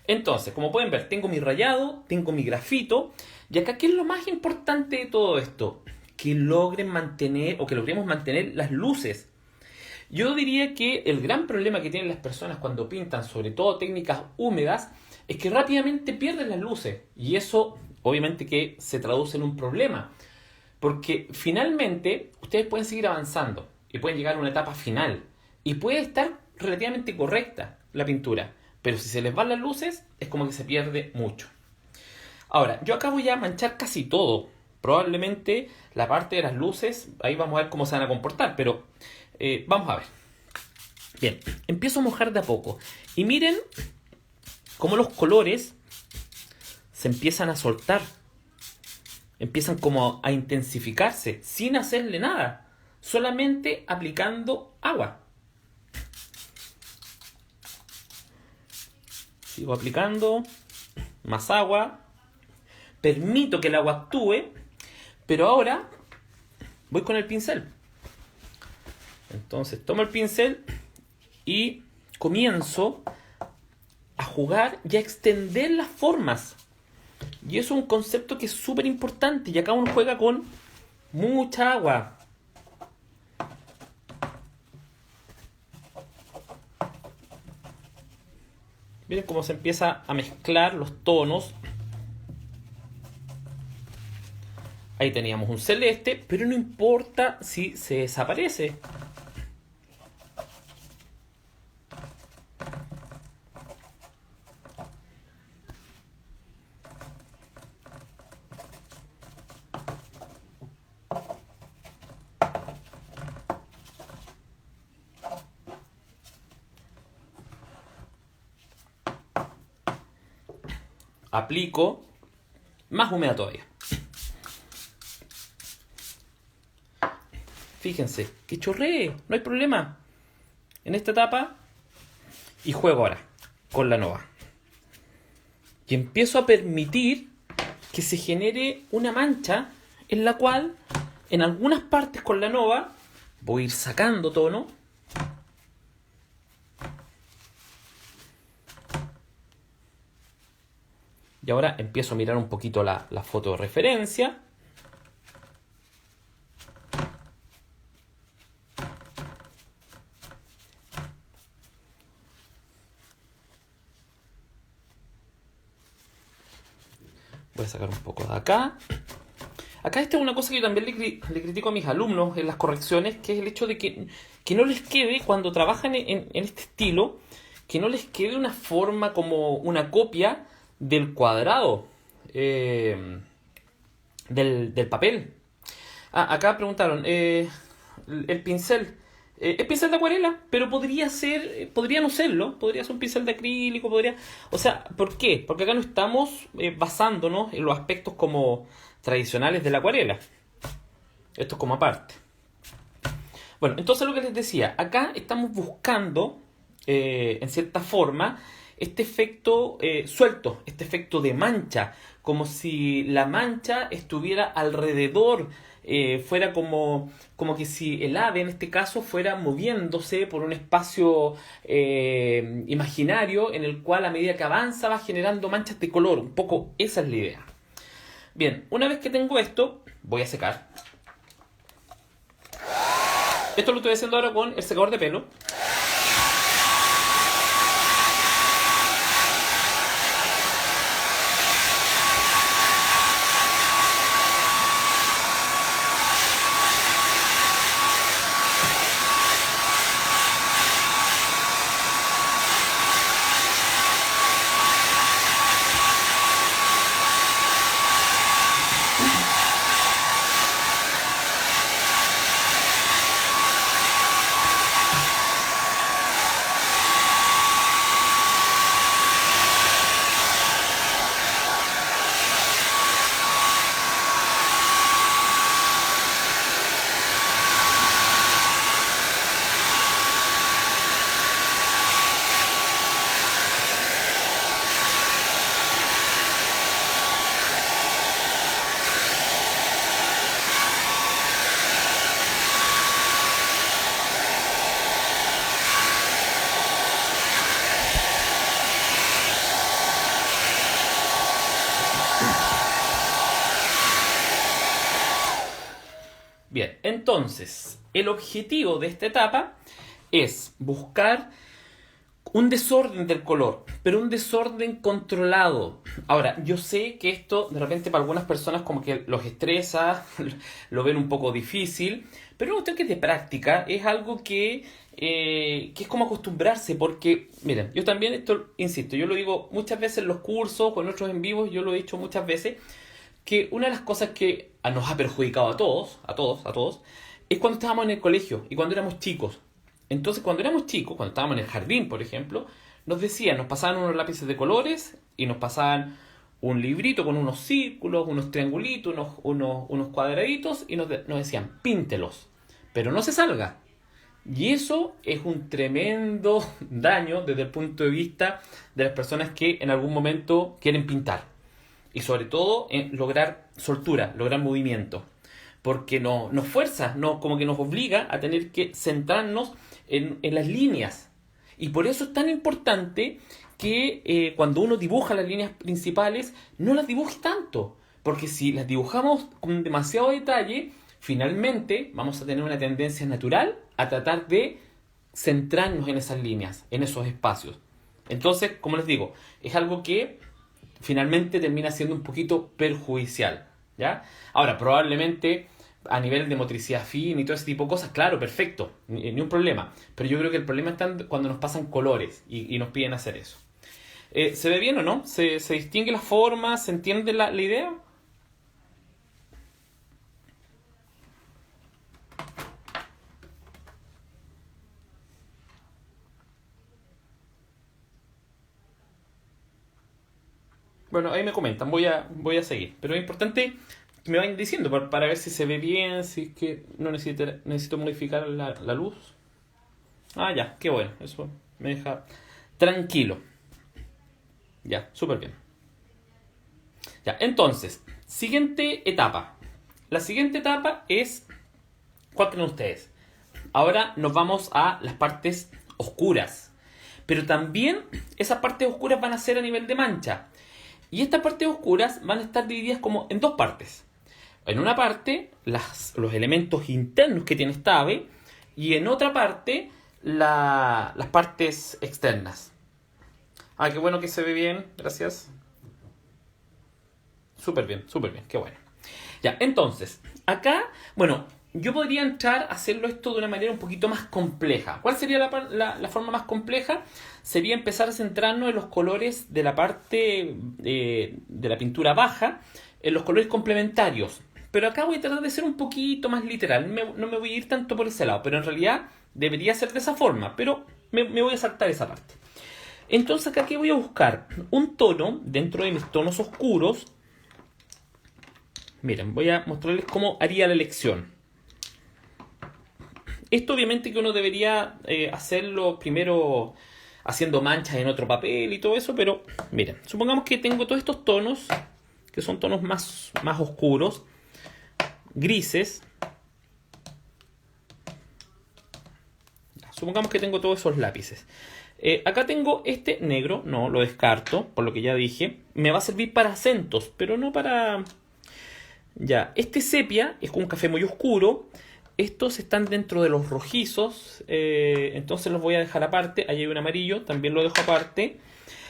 Entonces, como pueden ver, tengo mi rayado, tengo mi grafito. Y acá, ¿qué es lo más importante de todo esto? Que logremos mantener las luces. Yo diría que el gran problema que tienen las personas cuando pintan, sobre todo técnicas húmedas, es que rápidamente pierden las luces. Y eso, obviamente, que se traduce en un problema. Porque finalmente, ustedes pueden seguir avanzando y pueden llegar a una etapa final. Y puede estar relativamente correcta la pintura. Pero si se les van las luces, es como que se pierde mucho. Ahora, yo acá voy a manchar casi todo. Probablemente la parte de las luces, ahí vamos a ver cómo se van a comportar, pero vamos a ver. Bien, empiezo a mojar de a poco. Y miren cómo los colores se empiezan a soltar. Empiezan como a intensificarse, sin hacerle nada. Solamente aplicando agua. Sigo aplicando más agua. Permito que el agua actúe. Pero ahora voy con el pincel. Entonces tomo el pincel y comienzo a jugar y a extender las formas. Y eso es un concepto que es súper importante. Y acá uno juega con mucha agua. Miren cómo se empieza a mezclar los tonos. Ahí teníamos un celeste, pero no importa si se desaparece. Aplico más húmeda todavía. Fíjense, que chorree, no hay problema. En esta etapa, y juego ahora con la Nova. Y empiezo a permitir que se genere una mancha en la cual, en algunas partes con la Nova, voy a ir sacando tono Y ahora empiezo a mirar un poquito la foto de referencia. Voy a sacar un poco de acá. Acá esta es una cosa que yo también le critico a mis alumnos en las correcciones, que es el hecho de que no les quede, cuando trabajan en este estilo, que no les quede una forma como una copia del cuadrado del papel. Acá preguntaron, el pincel. Es pincel de acuarela, pero podría no serlo, podría ser un pincel de acrílico, podría... O sea, ¿por qué? Porque acá no estamos basándonos en los aspectos como tradicionales de la acuarela. Esto es como aparte. Bueno, entonces lo que les decía, acá estamos buscando, en cierta forma, este efecto suelto, este efecto de mancha, como si la mancha estuviera alrededor, fuera como que si el ave en este caso fuera moviéndose por un espacio imaginario en el cual a medida que avanza va generando manchas de color, un poco esa es la idea. Bien, una vez que tengo esto, voy a secar. Esto lo estoy haciendo ahora con el secador de pelo. Bien, entonces, el objetivo de esta etapa es buscar un desorden del color, pero un desorden controlado. Ahora, yo sé que esto de repente para algunas personas como que los estresa, lo ven un poco difícil, pero una cuestión que es de práctica, es algo que es como acostumbrarse, porque, miren, yo también esto, insisto, yo lo digo muchas veces en los cursos, con otros en vivos, yo lo he dicho muchas veces, que una de las cosas que nos ha perjudicado a todos, es cuando estábamos en el colegio y cuando éramos chicos. Entonces, cuando éramos chicos, cuando estábamos en el jardín, por ejemplo, nos pasaban unos lápices de colores y nos pasaban un librito con unos círculos, unos triangulitos, unos cuadraditos y nos decían, píntelos, pero no se salga. Y eso es un tremendo daño desde el punto de vista de las personas que en algún momento quieren pintar. Y sobre todo en lograr soltura, lograr movimiento. Porque nos fuerza, como que nos obliga a tener que centrarnos en las líneas. Y por eso es tan importante que cuando uno dibuja las líneas principales, no las dibuje tanto. Porque si las dibujamos con demasiado detalle, finalmente vamos a tener una tendencia natural a tratar de centrarnos en esas líneas, en esos espacios. Entonces, como les digo, es algo que finalmente termina siendo un poquito perjudicial, ¿ya? Ahora, probablemente a nivel de motricidad fina y todo ese tipo de cosas, claro, perfecto, ni un problema. Pero yo creo que el problema está cuando nos pasan colores y nos piden hacer eso. ¿Se ve bien o no? ¿Se distingue la forma? ¿Se entiende la idea? Bueno, ahí me comentan, voy a seguir. Pero es importante que me vayan diciendo para ver si se ve bien, si es que no necesito modificar la luz. Ah, ya, qué bueno, eso me deja tranquilo. Ya, súper bien. Ya, entonces, siguiente etapa. La siguiente etapa es, ¿cuál creen ustedes? Ahora nos vamos a las partes oscuras. Pero también esas partes oscuras van a ser a nivel de mancha. Y estas partes oscuras van a estar divididas como en dos partes. En una parte, los elementos internos que tiene esta ave, y en otra parte, las partes externas. Ah, qué bueno que se ve bien, gracias. Súper bien, qué bueno. Ya, entonces, acá, bueno, yo podría entrar a hacerlo esto de una manera un poquito más compleja. ¿Cuál sería la forma más compleja? Sería empezar a centrarnos en los colores de la parte de la pintura baja, en los colores complementarios. Pero acá voy a tratar de ser un poquito más literal, no me voy a ir tanto por ese lado, pero en realidad debería ser de esa forma, pero me voy a saltar esa parte. Entonces acá, ¿qué voy a buscar? Un tono dentro de mis tonos oscuros. Miren, voy a mostrarles cómo haría la elección. Esto obviamente que uno debería hacerlo primero haciendo manchas en otro papel y todo eso, pero miren, supongamos que tengo todos estos tonos, que son tonos más oscuros, grises. Supongamos que tengo todos esos lápices. Acá tengo este negro, no, lo descarto, por lo que ya dije. Me va a servir para acentos, pero no para... Ya, este sepia es un café muy oscuro. Estos están dentro de los rojizos, entonces los voy a dejar aparte. Ahí hay un amarillo, también lo dejo aparte.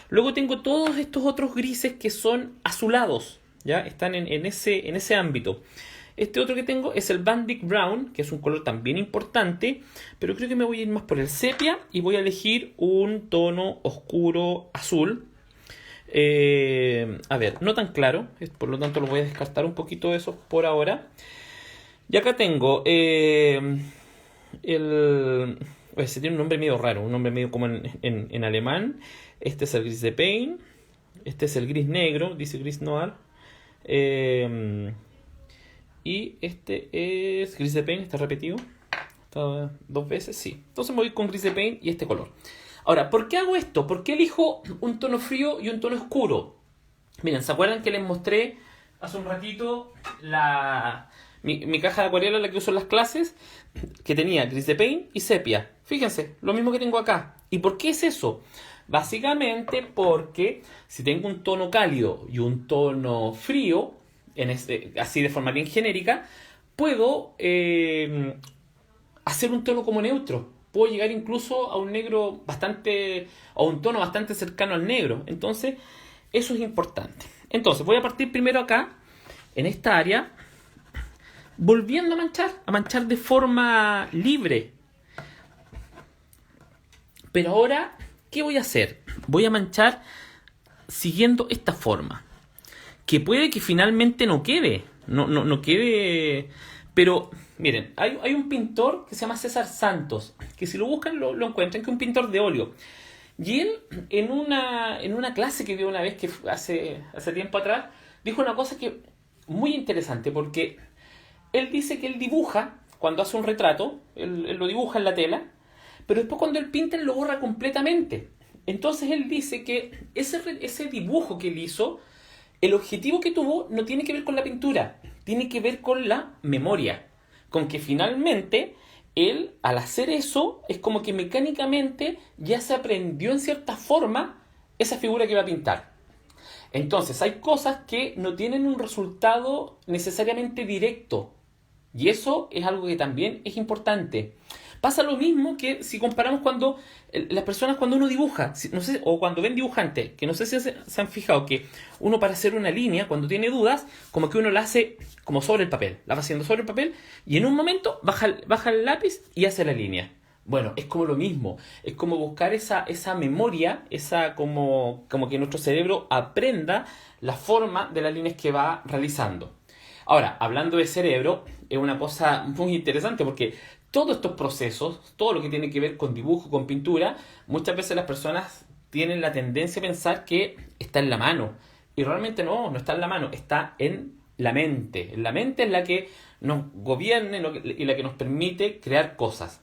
Luego tengo todos estos otros grises que son azulados, ¿ya? Están en ese ámbito. Este otro que tengo es el Bandic Brown, que es un color también importante, pero creo que me voy a ir más por el sepia y voy a elegir un tono oscuro azul. A ver, no tan claro, por lo tanto lo voy a descartar un poquito de eso por ahora. Y acá tengo se tiene un nombre medio raro, un nombre medio como en alemán. Este es el gris de Pain, este es el gris negro, dice gris noir. Y este es gris de Pain, está repetido. Está dos veces, sí. Entonces me voy con gris de Pain y este color. Ahora, ¿por qué hago esto? ¿Por qué elijo un tono frío y un tono oscuro? Miren, ¿se acuerdan que les mostré hace un ratito mi caja de acuarela, la que uso en las clases? Que tenía gris de Paint y sepia. Fíjense, lo mismo que tengo acá. ¿Y por qué es eso? Básicamente porque si tengo un tono cálido y un tono frío, así de forma bien genérica, puedo hacer un tono como neutro. Puedo llegar incluso a un negro a un tono bastante cercano al negro. Entonces, eso es importante. Entonces, voy a partir primero acá, en esta área, volviendo a manchar de forma libre. Pero ahora, ¿qué voy a hacer? Voy a manchar siguiendo esta forma. Que puede que finalmente no quede. No quede... Pero, miren, hay un pintor que se llama César Santos, que si lo buscan lo encuentran, que es un pintor de óleo. Y él, en una clase que dio una vez, que hace tiempo atrás, dijo una cosa que muy interesante, porque él dice que él dibuja, cuando hace un retrato, él lo dibuja en la tela, pero después cuando él pinta, él lo borra completamente. Entonces él dice que ese dibujo que él hizo, el objetivo que tuvo no tiene que ver con la pintura, tiene que ver con la memoria, con que finalmente él, al hacer eso, es como que mecánicamente ya se aprendió en cierta forma esa figura que va a pintar. Entonces hay cosas que no tienen un resultado necesariamente directo, y eso es algo que también es importante. Pasa lo mismo que si comparamos cuando las personas, cuando uno dibuja, no sé, o cuando ven dibujantes, que no sé si se han fijado que uno, para hacer una línea, cuando tiene dudas, como que uno la hace como sobre el papel, la va haciendo sobre el papel y en un momento baja el lápiz y hace la línea. Bueno, es como lo mismo, es como buscar esa memoria, como que nuestro cerebro aprenda la forma de las líneas que va realizando. Ahora, hablando de cerebro, es una cosa muy interesante porque todos estos procesos, todo lo que tiene que ver con dibujo, con pintura, muchas veces las personas tienen la tendencia a pensar que está en la mano. Y realmente no está en la mano, está en la mente. La mente es la que nos gobierna y la que nos permite crear cosas.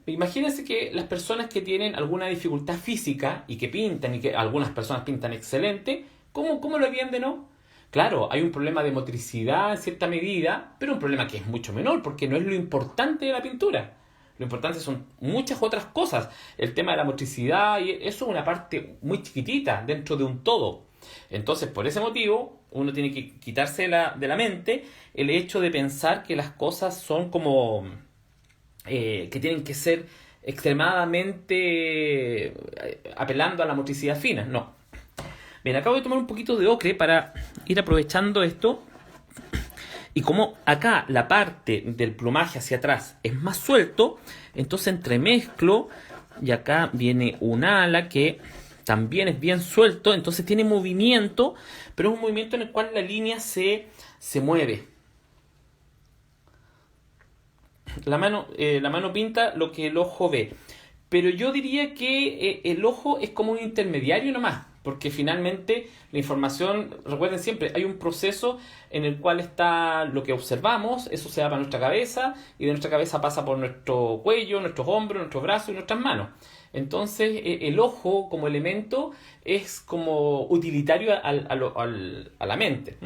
Imagínense que las personas que tienen alguna dificultad física y que pintan, y que algunas personas pintan excelente, ¿cómo lo entienden, no? Claro, hay un problema de motricidad en cierta medida, pero un problema que es mucho menor, porque no es lo importante de la pintura. Lo importante son muchas otras cosas. El tema de la motricidad, y eso es una parte muy chiquitita dentro de un todo. Entonces, por ese motivo, uno tiene que quitarse de la mente el hecho de pensar que las cosas son como que tienen que ser extremadamente apelando a la motricidad fina. No. Bien, acabo de tomar un poquito de ocre para ir aprovechando esto. Y como acá la parte del plumaje hacia atrás es más suelto, entonces entremezclo y acá viene un ala que también es bien suelto, entonces tiene movimiento, pero es un movimiento en el cual la línea se mueve. La mano pinta lo que el ojo ve. Pero yo diría que el ojo es como un intermediario nomás, porque finalmente la información, recuerden siempre, hay un proceso en el cual está lo que observamos, eso se da para nuestra cabeza, y de nuestra cabeza pasa por nuestro cuello, nuestros hombros, nuestros brazos y nuestras manos. Entonces el ojo como elemento es como utilitario a la mente.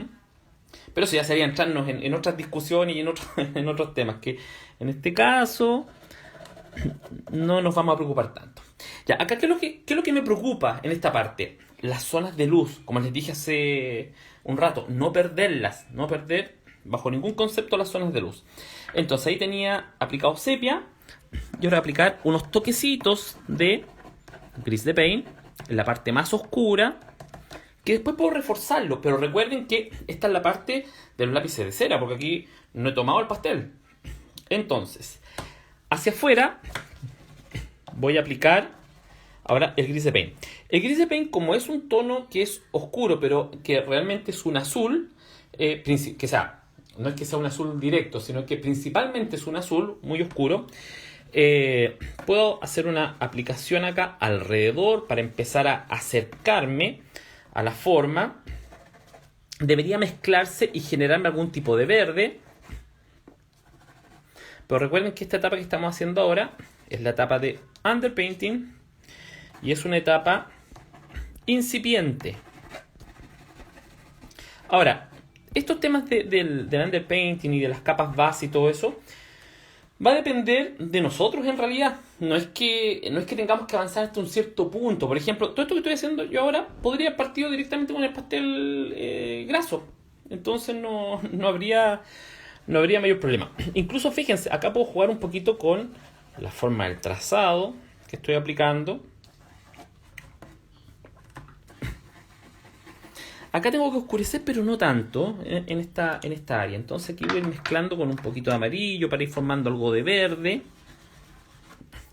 Pero eso ya sería entrarnos en otras discusiones y en otros temas, que en este caso no nos vamos a preocupar tanto. Ya, acá, ¿qué es lo que me preocupa en esta parte? Las zonas de luz, como les dije hace un rato, no perderlas, no perder bajo ningún concepto las zonas de luz. Entonces ahí tenía aplicado sepia, y ahora voy a aplicar unos toquecitos de gris de paint en la parte más oscura, que después puedo reforzarlo, pero recuerden que esta es la parte de los lápices de cera, porque aquí no he tomado el pastel. Entonces, hacia afuera voy a aplicar ahora el gris de paint. El gris de paint, como es un tono que es oscuro, pero que realmente es un azul, no es que sea un azul directo, sino que principalmente es un azul muy oscuro, puedo hacer una aplicación acá alrededor para empezar a acercarme a la forma. Debería mezclarse y generarme algún tipo de verde. Pero recuerden que esta etapa que estamos haciendo ahora es la etapa de underpainting y es una etapa incipiente. Ahora, estos temas del underpainting y de las capas base y todo eso va a depender de nosotros en realidad. No es que tengamos que avanzar hasta un cierto punto. Por ejemplo, todo esto que estoy haciendo yo ahora podría haber partido directamente con el pastel graso. Entonces no habría mayor problema. Incluso fíjense, acá puedo jugar un poquito con la forma del trazado que estoy aplicando. Acá tengo que oscurecer, pero no tanto en esta área. Entonces aquí voy a ir mezclando con un poquito de amarillo para ir formando algo de verde.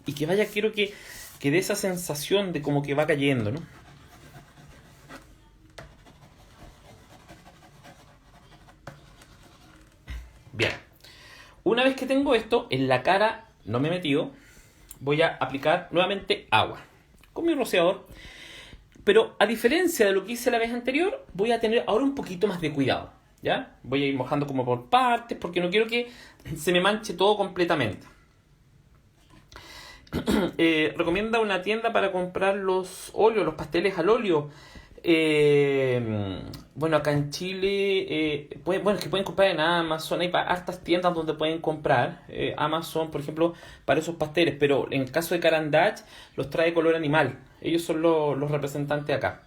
Y que quiero que dé esa sensación de como que va cayendo, ¿no? Bien. Una vez que tengo esto, en la cara no me he metido, voy a aplicar nuevamente agua con mi rociador. Pero a diferencia de lo que hice la vez anterior, voy a tener ahora un poquito más de cuidado, ¿ya? Voy a ir mojando como por partes porque no quiero que se me manche todo completamente. Recomienda una tienda para comprar los óleos, los pasteles al óleo. Bueno, acá en Chile, es que pueden comprar en Amazon, hay hartas tiendas donde pueden comprar. Amazon, por ejemplo, para esos pasteles, pero en el caso de Caran d'Ache, los trae color animal. Ellos son los representantes acá.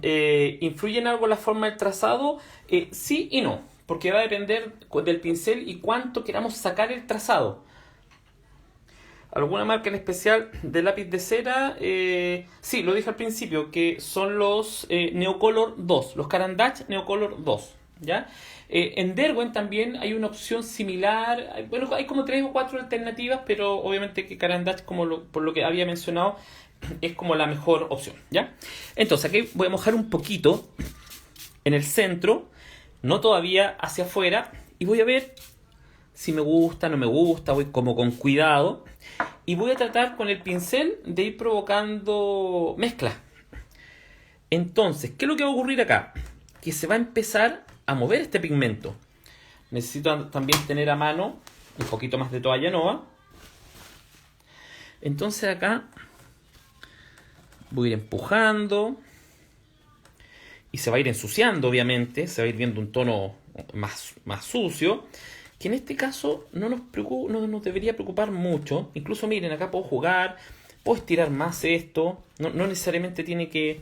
¿Influye en algo la forma del trazado? Sí y no, porque va a depender del pincel y cuánto queramos sacar el trazado. ¿Alguna marca en especial de lápiz de cera? Sí, lo dije al principio, que son los Neocolor 2, los Caran d'Ache Neocolor 2, ¿ya? En Derwent también hay una opción similar. Bueno, hay como 3 o 4 alternativas, pero obviamente que Caran d'Ache, por lo que había mencionado, es como la mejor opción, ¿ya? Entonces aquí voy a mojar un poquito en el centro, no todavía hacia afuera, y voy a ver si me gusta, no me gusta, voy como con cuidado. Y voy a tratar con el pincel de ir provocando mezcla. Entonces, ¿qué es lo que va a ocurrir acá? Que se va a empezar a mover este pigmento. Necesito también tener a mano un poquito más de toalla nova. Entonces acá voy a ir empujando. Y se va a ir ensuciando, obviamente. Se va a ir viendo un tono más sucio. Que en este caso no nos debería preocupar mucho. Incluso miren, acá puedo jugar, puedo estirar más esto. No necesariamente tiene que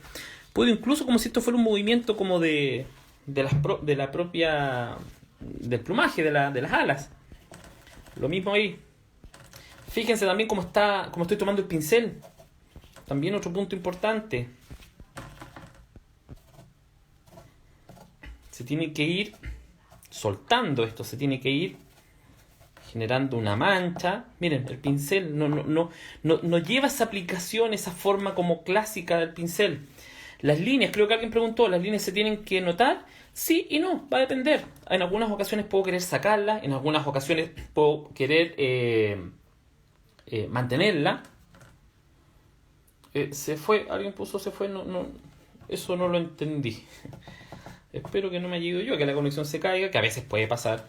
Puedo incluso, como si esto fuera un movimiento como de la propia, del plumaje, de las alas. Lo mismo ahí. Fíjense también cómo estoy tomando el pincel. También otro punto importante. Se tiene que ir soltando esto, se tiene que ir generando una mancha. Miren, el pincel no lleva esa aplicación, esa forma como clásica del pincel. Las líneas, creo que alguien preguntó, ¿las líneas se tienen que notar? Sí y no, va a depender. En algunas ocasiones puedo querer sacarla, en algunas ocasiones puedo querer mantenerla. Se fue, alguien puso se fue, eso no lo entendí. Espero que no me haya ido yo, que la conexión se caiga, que a veces puede pasar.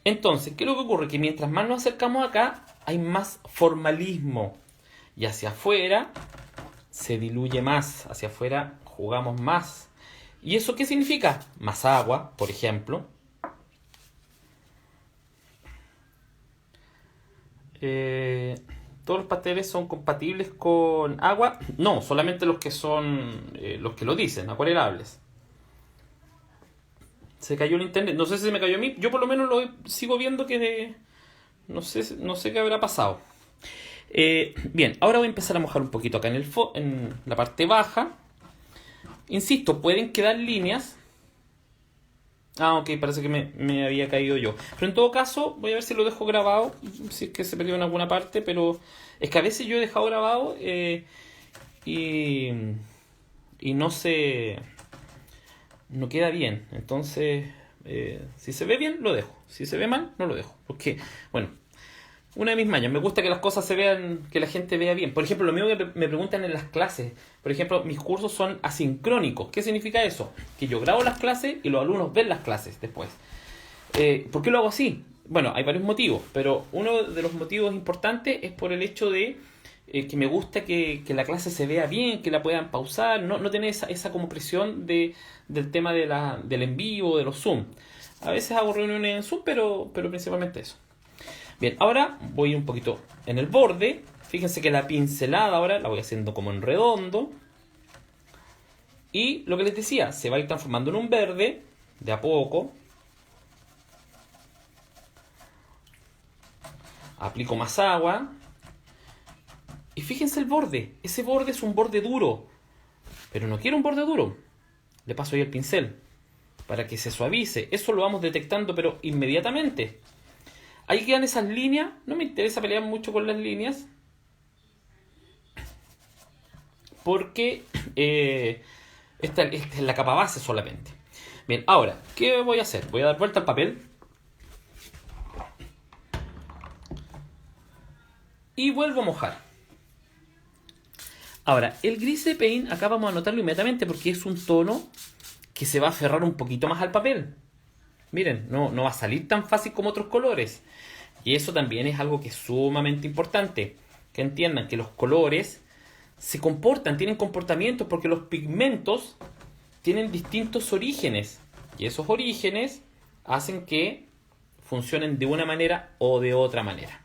Entonces, ¿qué es lo que ocurre? Que mientras más nos acercamos acá, hay más formalismo. Y hacia afuera se diluye más, hacia afuera jugamos más. ¿Y eso qué significa? Más agua, por ejemplo. ¿Todos los pasteles son compatibles con agua? No, solamente los que son, los que lo dicen, acuarelables. Se cayó el internet. No sé si se me cayó a mí. Yo por lo menos sigo viendo que no sé qué habrá pasado. Bien, ahora voy a empezar a mojar un poquito acá en la parte baja. Insisto, pueden quedar líneas. Ok, parece que me había caído yo. Pero en todo caso, voy a ver si lo dejo grabado. Si es que se perdió en alguna parte. Pero es que a veces yo he dejado grabado y no queda bien. Entonces, si se ve bien, lo dejo. Si se ve mal, no lo dejo. Porque, bueno, una de mis mañas, me gusta que las cosas se vean, que la gente vea bien. Por ejemplo, lo mismo que me preguntan en las clases. Por ejemplo, mis cursos son asincrónicos. ¿Qué significa eso? Que yo grabo las clases y los alumnos ven las clases después. ¿Por qué lo hago así? Bueno, hay varios motivos, pero uno de los motivos importantes es por el hecho de que me gusta que la clase se vea bien, que la puedan pausar, no tener esa como presión del tema del en vivo, de los Zoom. A veces hago reuniones en Zoom, pero principalmente eso. Bien, ahora voy un poquito en el borde. Fíjense que la pincelada ahora la voy haciendo como en redondo. Y lo que les decía, se va a ir transformando en un verde de a poco. Aplico más agua. Y fíjense el borde. Ese borde es un borde duro. Pero no quiero un borde duro. Le paso ahí el pincel para que se suavice. Eso lo vamos detectando, pero inmediatamente. Ahí quedan esas líneas. No me interesa pelear mucho con las líneas, porque esta es la capa base solamente. Bien, ahora, ¿qué voy a hacer? Voy a dar vuelta al papel y vuelvo a mojar. Ahora, el gris de paint acá vamos a notarlo inmediatamente porque es un tono que se va a aferrar un poquito más al papel. Miren, no va a salir tan fácil como otros colores. Y eso también es algo que es sumamente importante. Que entiendan que los colores se comportan, tienen comportamientos porque los pigmentos tienen distintos orígenes. Y esos orígenes hacen que funcionen de una manera o de otra manera.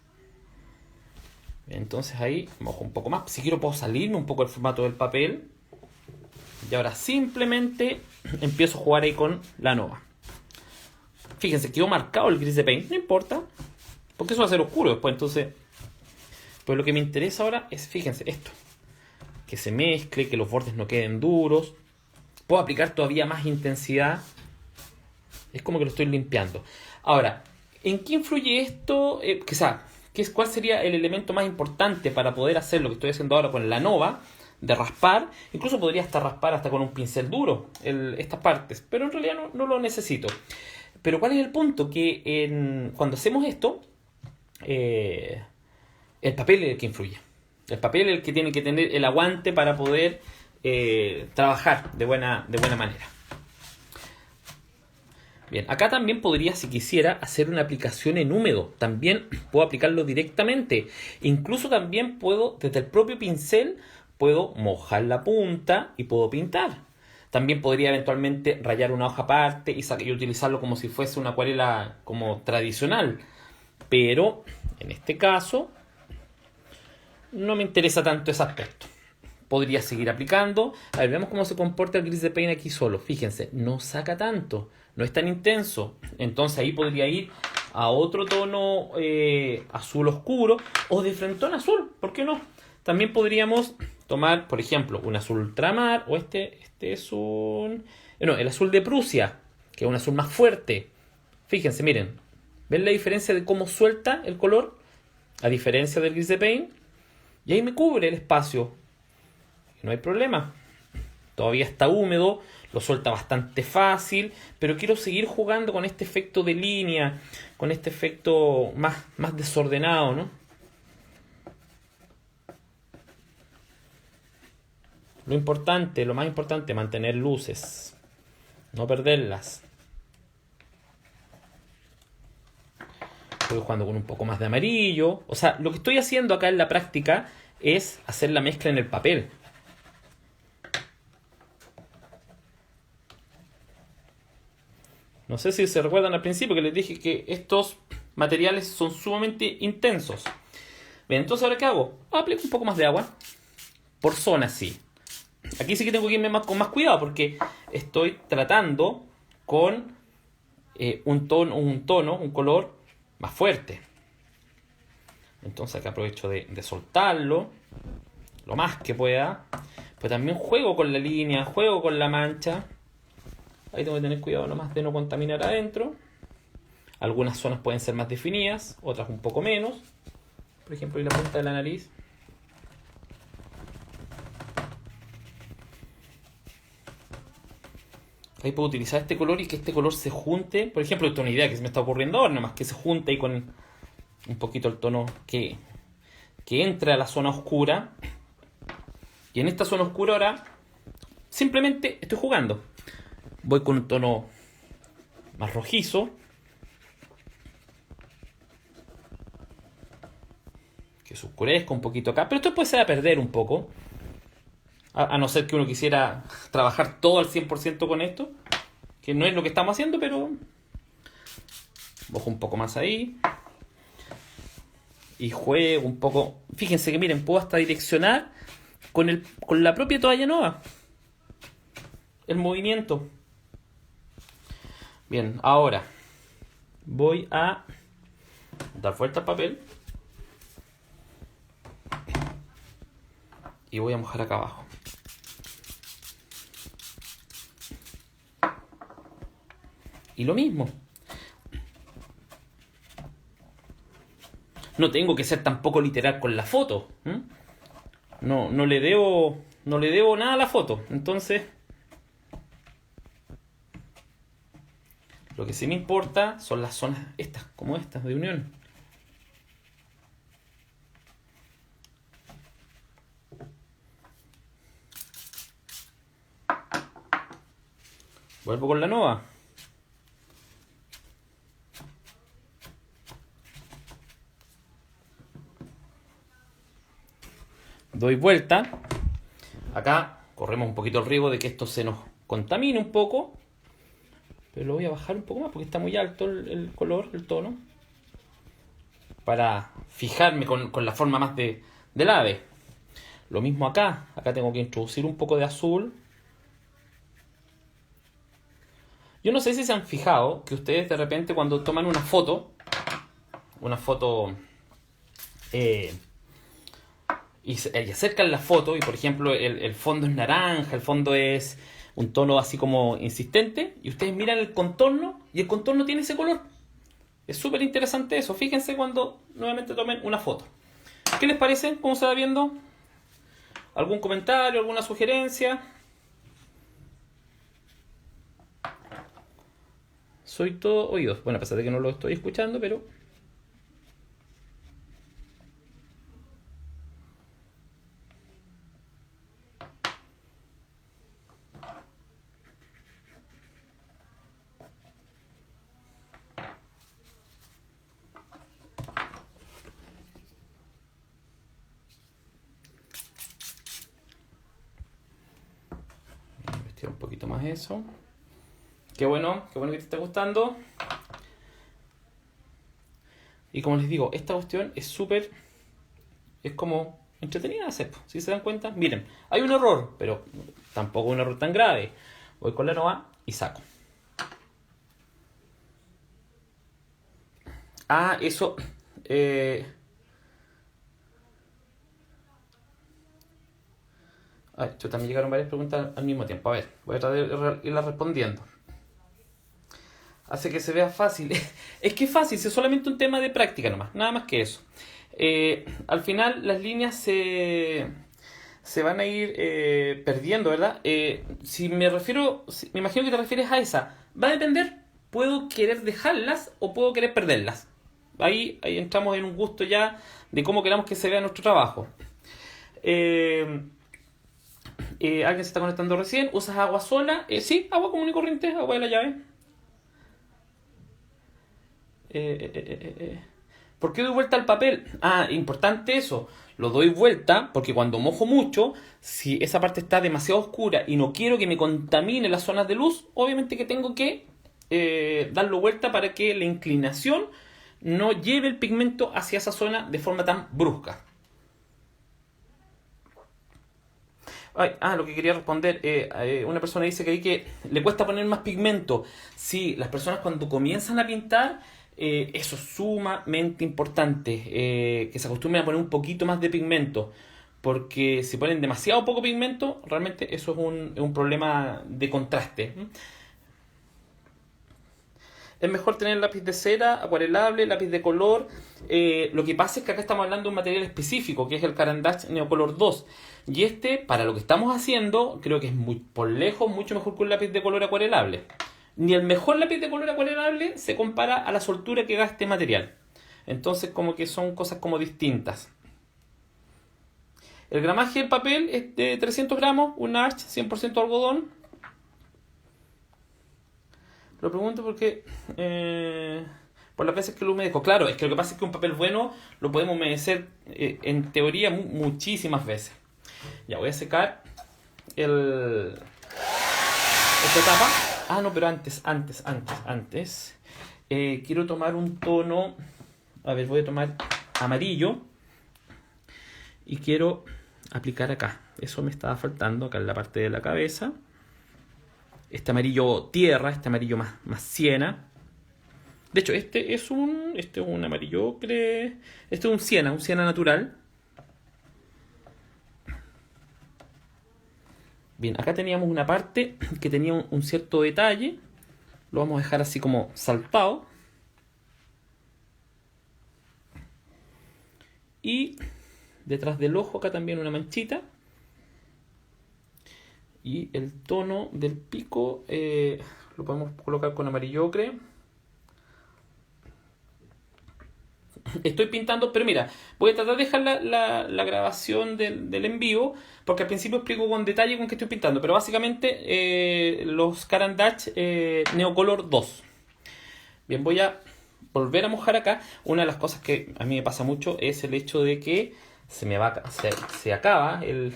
Entonces ahí mojo un poco más. Si quiero puedo salirme un poco del formato del papel. Y ahora simplemente empiezo a jugar ahí con la nova. Fíjense, quedó marcado el gris de paint. No importa, porque eso va a ser oscuro después. Entonces, pues lo que me interesa ahora es, fíjense, esto. Que se mezcle, que los bordes no queden duros. Puedo aplicar todavía más intensidad. Es como que lo estoy limpiando. Ahora, ¿en qué influye esto? ¿Cuál sería el elemento más importante para poder hacer lo que estoy haciendo ahora con la nova? De raspar. Incluso podría hasta raspar hasta con un pincel duro estas partes. Pero en realidad no lo necesito. Pero ¿cuál es el punto? Que cuando hacemos esto, el papel es el que influye. El papel es el que tiene que tener el aguante para poder trabajar de buena manera. Bien, acá también podría, si quisiera, hacer una aplicación en húmedo. También puedo aplicarlo directamente. Incluso también puedo, desde el propio pincel, puedo mojar la punta y puedo pintar. También podría eventualmente rayar una hoja aparte y utilizarlo como si fuese una acuarela como tradicional. Pero, en este caso, no me interesa tanto ese aspecto. podría seguir aplicando. A ver, veamos cómo se comporta el gris de paint aquí solo. Fíjense, no saca tanto, no es tan intenso. Entonces ahí podría ir a otro tono azul oscuro o de frentón azul, ¿por qué no? También podríamos tomar, por ejemplo, un azul ultramar o este es un... No, el azul de Prusia, que es un azul más fuerte. Fíjense, miren, ¿ven la diferencia de cómo suelta el color? A diferencia del gris de paint. Y ahí me cubre el espacio. No hay problema. Todavía está húmedo, lo suelta bastante fácil, pero quiero seguir jugando con este efecto de línea, con este efecto más desordenado, ¿no? Lo más importante, mantener luces, no perderlas. Estoy jugando con un poco más de amarillo. O sea, lo que estoy haciendo acá en la práctica es hacer la mezcla en el papel. No sé si se recuerdan al principio que les dije que estos materiales son sumamente intensos. Bien, entonces ¿ahora qué hago? Aplico un poco más de agua. Por zona, sí. Aquí sí que tengo que irme con más cuidado porque estoy tratando con un color más fuerte. Entonces acá aprovecho de soltarlo lo más que pueda. Pero también juego con la línea, juego con la mancha. Ahí tengo que tener cuidado nomás de no contaminar adentro. Algunas zonas pueden ser más definidas, otras un poco menos. Por ejemplo, en la punta de la nariz. Ahí puedo utilizar este color y que este color se junte. Por ejemplo, esta es una idea que se me está ocurriendo ahora, nomás que se junte ahí con un poquito el tono que entra a la zona oscura. Y en esta zona oscura ahora simplemente estoy jugando. Voy con un tono más rojizo. Que se oscurezca un poquito acá. Pero esto después se va a perder un poco. A no ser que uno quisiera trabajar todo al 100% con esto. Que no es lo que estamos haciendo, pero... Bajo un poco más ahí. Y juego un poco... Fíjense que miren, puedo hasta direccionar con la propia toalla nueva. El movimiento. Bien, ahora voy a dar vuelta al papel. Y voy a mojar acá abajo. Y lo mismo. No tengo que ser tampoco literal con la foto. No le debo nada a la foto. Entonces, lo que sí me importa son las zonas estas, como estas, de unión. Vuelvo con la nova. Doy vuelta. Acá corremos un poquito el riesgo de que esto se nos contamine un poco. Pero lo voy a bajar un poco más porque está muy alto el color, el tono. Para fijarme con la forma más del ave. Lo mismo acá. Acá tengo que introducir un poco de azul. Yo no sé si se han fijado que ustedes de repente cuando toman una foto y acercan la foto y por ejemplo el fondo es naranja, el fondo es un tono así como insistente y ustedes miran el contorno y el contorno tiene ese color. Es súper interesante eso. Fíjense cuando nuevamente tomen una foto. ¿Qué les parece? ¿Cómo se va viendo? ¿Algún comentario? ¿Alguna sugerencia? Soy todo oídos. Bueno, a pesar de que no lo estoy escuchando, pero... un poquito más eso. Qué bueno que te esté gustando. Y como les digo, esta cuestión es súper... Es como entretenida de hacer, po. Si se dan cuenta, miren, hay un error, pero tampoco un error tan grave. Voy con la nova y saco. Eso. También llegaron varias preguntas al mismo tiempo. A ver, voy a tratar de irlas respondiendo. Hace que se vea fácil. Es que es fácil, es solamente un tema de práctica nomás, nada más que eso. Al final las líneas se van a ir perdiendo, ¿verdad? Si me imagino que te refieres a esa. Va a depender, puedo querer dejarlas o puedo querer perderlas. Ahí entramos en un gusto ya de cómo queramos que se vea nuestro trabajo. Alguien se está conectando recién. ¿Usas agua sola? Sí, agua común y corriente, agua de la llave. ¿Por qué doy vuelta al papel? Importante eso. Lo doy vuelta porque cuando mojo mucho, si esa parte está demasiado oscura y no quiero que me contamine las zonas de luz, obviamente que tengo que darlo vuelta para que la inclinación no lleve el pigmento hacia esa zona de forma tan brusca. Lo que quería responder, una persona dice que le cuesta poner más pigmento. Sí, las personas cuando comienzan a pintar, eso es sumamente importante, que se acostumbren a poner un poquito más de pigmento, porque si ponen demasiado poco pigmento, realmente eso es un problema de contraste. Es mejor tener lápiz de cera, acuarelable, lápiz de color. Lo que pasa es que acá estamos hablando de un material específico, que es el Caran d'Ache Neocolor 2. Y para lo que estamos haciendo, creo que es por lejos mucho mejor que un lápiz de color acuarelable. Ni el mejor lápiz de color acuarelable se compara a la soltura que da este material. Entonces como que son cosas como distintas. El gramaje del papel es de 300 gramos, un Arch 100% algodón. Lo pregunto porque por las veces que lo humedezco. Claro, es que lo que pasa es que un papel bueno lo podemos humedecer en teoría muchísimas veces. Ya voy a secar esta etapa. No, pero antes. Quiero tomar un tono. A ver, voy a tomar amarillo. Y quiero aplicar acá. Eso me estaba faltando acá en la parte de la cabeza. Este amarillo tierra, este amarillo más siena. De hecho, este es un amarillo este es un siena natural. Bien, acá teníamos una parte que tenía un cierto detalle. Lo vamos a dejar así como saltado. Y detrás del ojo acá también una manchita. Y el tono del pico lo podemos colocar con amarillo ocre. Estoy pintando, pero mira, voy a tratar de dejar la grabación del en vivo, porque al principio explico con detalle con qué estoy pintando, pero básicamente los Caran d'Ache Neocolor 2. Bien, voy a volver a mojar acá. Una de las cosas que a mí me pasa mucho es el hecho de que se acaba el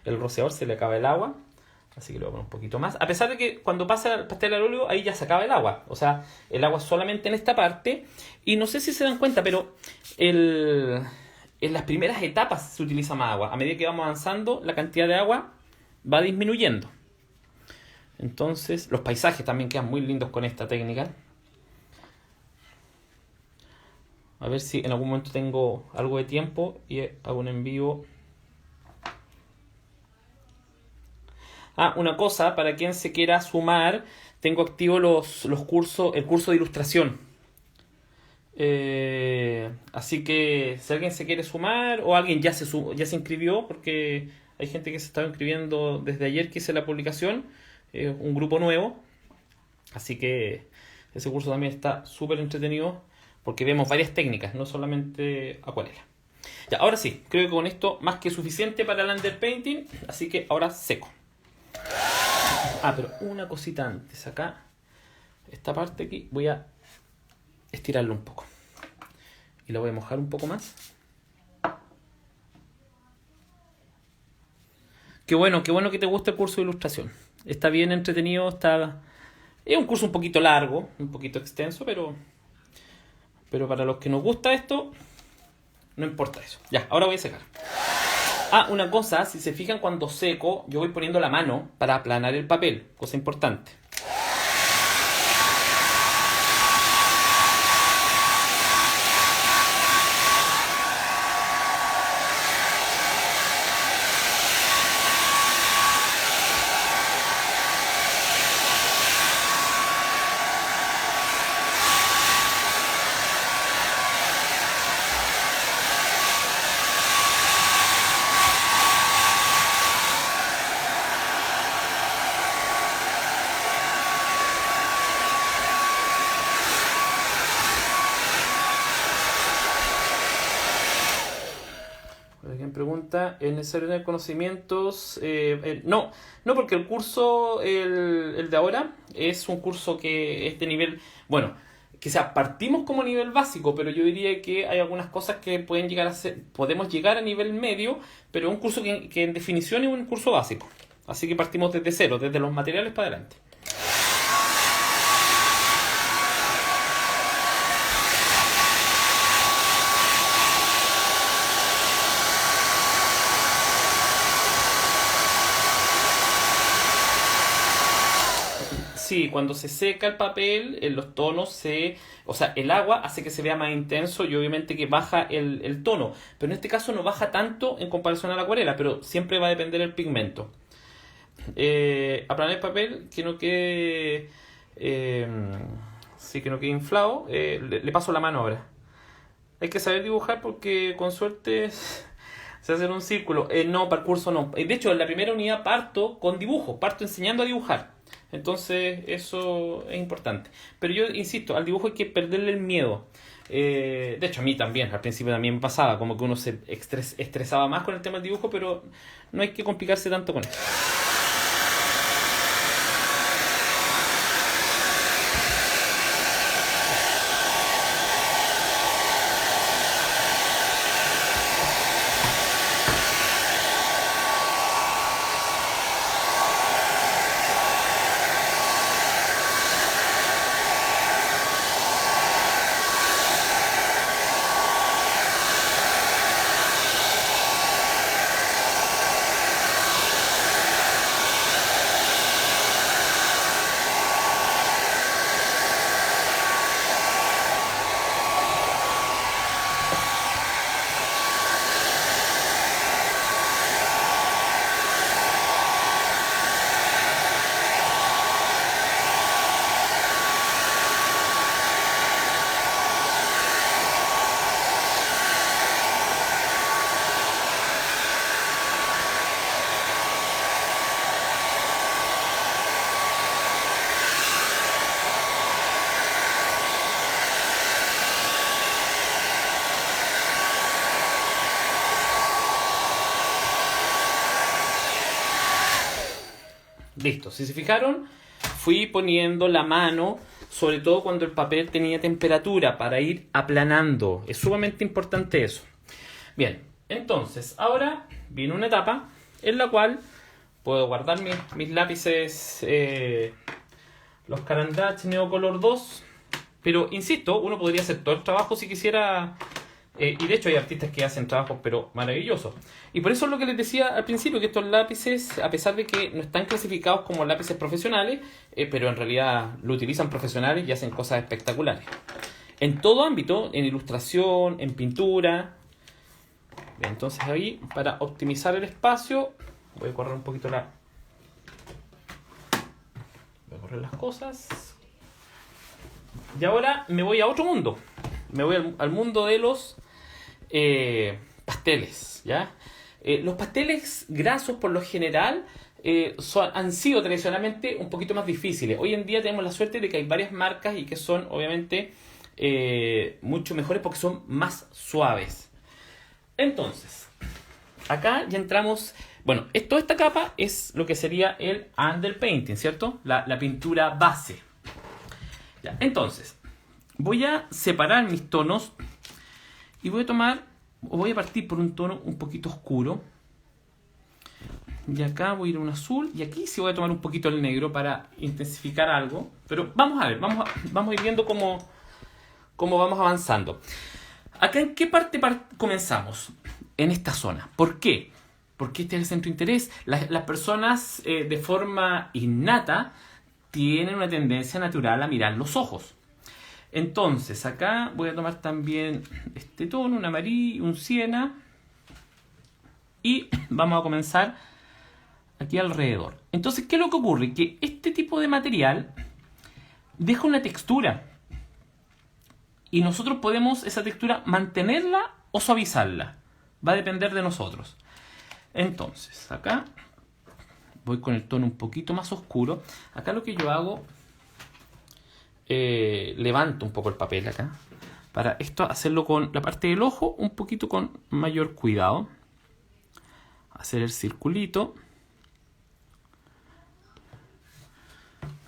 rociador, se le acaba el agua. Así que lo voy a poner un poquito más. A pesar de que cuando pasa el pastel al óleo, ahí ya se acaba el agua. O sea, el agua solamente en esta parte. Y no sé si se dan cuenta, pero en las primeras etapas se utiliza más agua. A medida que vamos avanzando, la cantidad de agua va disminuyendo. Entonces, los paisajes también quedan muy lindos con esta técnica. A ver si en algún momento tengo algo de tiempo y hago un en vivo. Una cosa, para quien se quiera sumar, tengo activo el curso de ilustración. Así que si alguien se quiere sumar o alguien ya se inscribió, porque hay gente que se estaba inscribiendo desde ayer que hice la publicación, un grupo nuevo. Así que ese curso también está súper entretenido porque vemos varias técnicas, no solamente acuarela. Ya, ahora sí, creo que con esto más que suficiente para el underpainting, así que ahora seco. Pero una cosita antes, acá, esta parte aquí, voy a estirarlo un poco. Y la voy a mojar un poco más. Qué bueno que te guste el curso de ilustración. Está bien entretenido, es un curso un poquito largo, un poquito extenso, pero para los que nos gusta esto, no importa eso. Ya, ahora voy a secar. Ah, una cosa, si se fijan cuando seco, yo voy poniendo la mano para aplanar el papel, cosa importante. Alguien pregunta, ¿es necesario tener conocimientos? No, no, porque el curso, el de ahora, es un curso que es de nivel, bueno, quizás partimos como nivel básico, pero yo diría que hay algunas cosas que pueden llegar a ser, podemos llegar a nivel medio, pero es un curso que en definición es un curso básico. Así que partimos desde cero, desde los materiales para adelante. Sí, cuando se seca el papel, los tonos se... O sea, el agua hace que se vea más intenso y obviamente que baja el tono. Pero en este caso no baja tanto en comparación a la acuarela, pero siempre va a depender del pigmento. Aplanar el papel, que no quede... sí, que no quede inflado. Le paso la mano ahora. Hay que saber dibujar porque con suerte se hace en un círculo. No, para el curso no. De hecho, en la primera unidad parto con dibujo, parto enseñando a dibujar. Entonces, eso es importante. Pero yo insisto, al dibujo hay que perderle el miedo. De hecho, a mí también, al principio también me pasaba, como que uno se estresaba más con el tema del dibujo, pero no hay que complicarse tanto con eso. Listo, si se fijaron, fui poniendo la mano, sobre todo cuando el papel tenía temperatura, para ir aplanando. Es sumamente importante eso. Bien, entonces, ahora viene una etapa en la cual puedo guardar mis lápices, los Caran d'Ache Neocolor 2, pero insisto, uno podría hacer todo el trabajo si quisiera. Y de hecho hay artistas que hacen trabajos pero maravillosos. Y por eso es lo que les decía al principio, que estos lápices, a pesar de que no están clasificados como lápices profesionales, pero en realidad lo utilizan profesionales y hacen cosas espectaculares. En todo ámbito, en ilustración, en pintura. Entonces ahí, para optimizar el espacio, voy a correr un poquito Voy a correr las cosas. Y ahora me voy a otro mundo. Me voy al mundo de los pasteles, ¿ya? Los pasteles grasos, por lo general, han sido tradicionalmente un poquito más difíciles. Hoy en día tenemos la suerte de que hay varias marcas y que son, obviamente, mucho mejores porque son más suaves. Entonces, acá ya entramos... Bueno, toda esta capa es lo que sería el underpainting, ¿cierto? La pintura base. Ya, entonces, voy a separar mis tonos y voy a partir por un tono un poquito oscuro. Y acá voy a ir a un azul. Y aquí sí voy a tomar un poquito el negro para intensificar algo. Pero vamos a ver, vamos a ir viendo cómo vamos avanzando. Acá, ¿en qué parte comenzamos? En esta zona. ¿Por qué? Porque este es el centro de interés. Las personas de forma innata tienen una tendencia natural a mirar los ojos. Entonces, acá voy a tomar también este tono, un amarillo, un siena. Y vamos a comenzar aquí alrededor. Entonces, ¿qué es lo que ocurre? Que este tipo de material deja una textura. Y nosotros podemos esa textura mantenerla o suavizarla. Va a depender de nosotros. Entonces, acá voy con el tono un poquito más oscuro. Acá lo que yo hago, levanto un poco el papel acá. Para esto hacerlo con la parte del ojo un poquito con mayor cuidado. Hacer el circulito.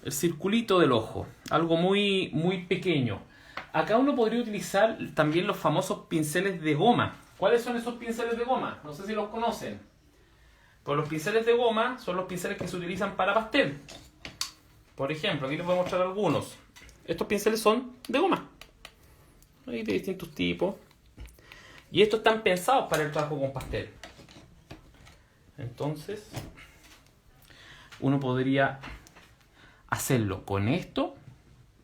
El circulito del ojo. Algo muy, muy pequeño. Acá uno podría utilizar también los famosos pinceles de goma. ¿Cuáles son esos pinceles de goma? No sé si los conocen. Pues los pinceles de goma son los pinceles que se utilizan para pastel. Por ejemplo, aquí les voy a mostrar algunos. Estos pinceles son de goma. Hay de distintos tipos. Y estos están pensados para el trabajo con pastel. Entonces, uno podría hacerlo con esto.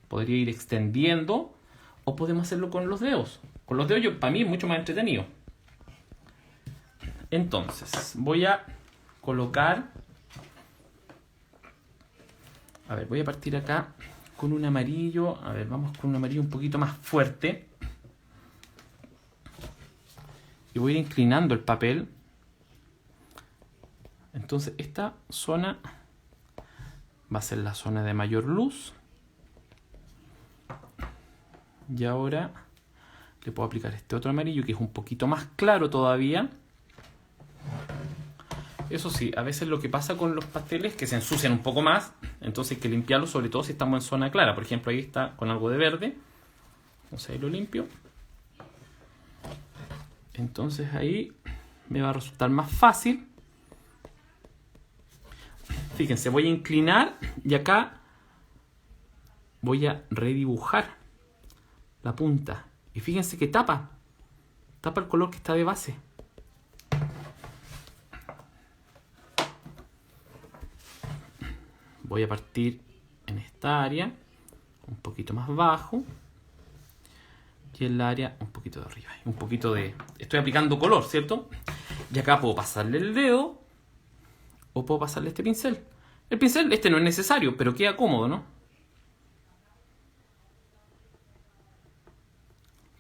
Podría ir extendiendo. O podemos hacerlo con los dedos. Con los dedos para mí es mucho más entretenido. Entonces, voy a colocar... A ver, voy a partir acá con un amarillo. A ver, vamos con un amarillo un poquito más fuerte. Y voy a ir inclinando el papel. Entonces, esta zona va a ser la zona de mayor luz. Y ahora le puedo aplicar este otro amarillo que es un poquito más claro todavía. Eso sí, a veces lo que pasa con los pasteles es que se ensucian un poco más. Entonces hay que limpiarlos, sobre todo si estamos en zona clara. Por ejemplo, ahí está con algo de verde. Entonces ahí lo limpio. Entonces ahí me va a resultar más fácil. Fíjense, voy a inclinar y acá voy a redibujar la punta. Y fíjense que tapa el color que está de base. Voy a partir en esta área un poquito más bajo y en la área un poquito de arriba. Un poquito de... Estoy aplicando color, ¿cierto? Y acá puedo pasarle el dedo o puedo pasarle este pincel. El pincel este no es necesario, pero queda cómodo, ¿no?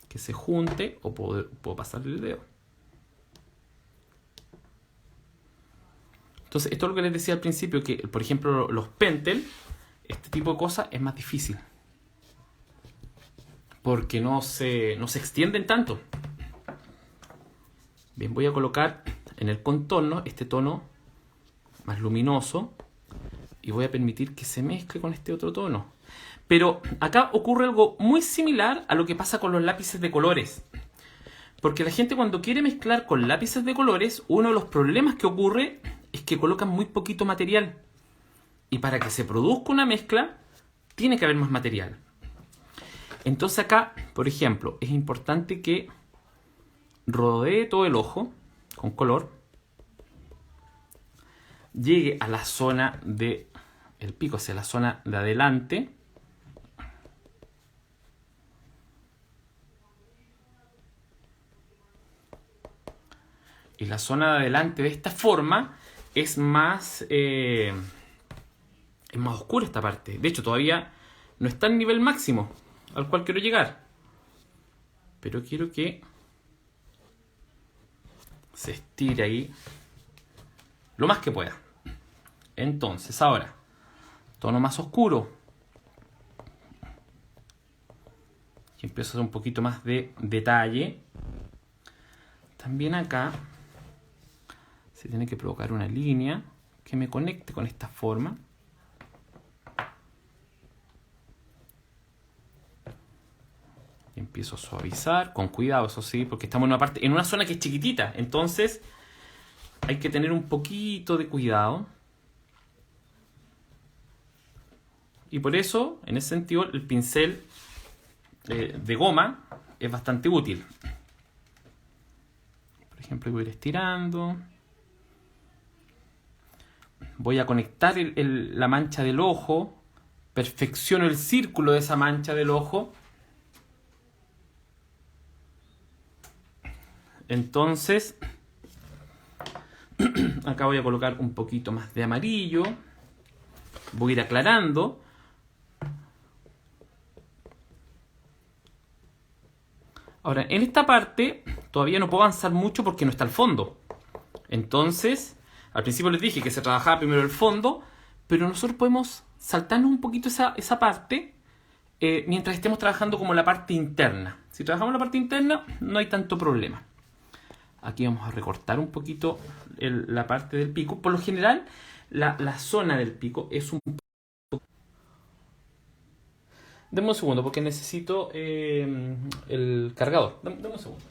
Que se junte o puedo pasarle el dedo. Entonces, esto es lo que les decía al principio, que por ejemplo los Pentel, este tipo de cosas es más difícil. Porque no se extienden tanto. Bien, voy a colocar en el contorno este tono más luminoso y voy a permitir que se mezcle con este otro tono. Pero acá ocurre algo muy similar a lo que pasa con los lápices de colores. Porque la gente cuando quiere mezclar con lápices de colores, uno de los problemas que ocurre es que colocan muy poquito material. Y para que se produzca una mezcla, tiene que haber más material. Entonces acá, por ejemplo, es importante que rodee todo el ojo con color. Llegue a la zona del pico, hacia la zona de adelante. Y la zona de adelante de esta forma es más oscura esta parte. De hecho, todavía no está en nivel máximo al cual quiero llegar. Pero quiero que se estire ahí lo más que pueda. Entonces, ahora, tono más oscuro. Y empiezo a hacer un poquito más de detalle. También acá se tiene que provocar una línea que me conecte con esta forma. Y empiezo a suavizar, con cuidado, eso sí, porque estamos en una zona que es chiquitita. Entonces hay que tener un poquito de cuidado. Y por eso, en ese sentido, el pincel de goma es bastante útil. Por ejemplo, voy a ir estirando. voy a conectar la mancha del ojo, perfecciono el círculo de esa mancha del ojo. Entonces, acá voy a colocar un poquito más de amarillo, voy a ir aclarando. Ahora, en esta parte todavía no puedo avanzar mucho porque no está el fondo. Entonces, al principio les dije que se trabajaba primero el fondo, pero nosotros podemos saltarnos un poquito esa parte mientras estemos trabajando como la parte interna. Si trabajamos la parte interna, no hay tanto problema. Aquí vamos a recortar un poquito la parte del pico. Por lo general, la zona del pico es un poco... Denme un segundo porque necesito el cargador. Denme un segundo.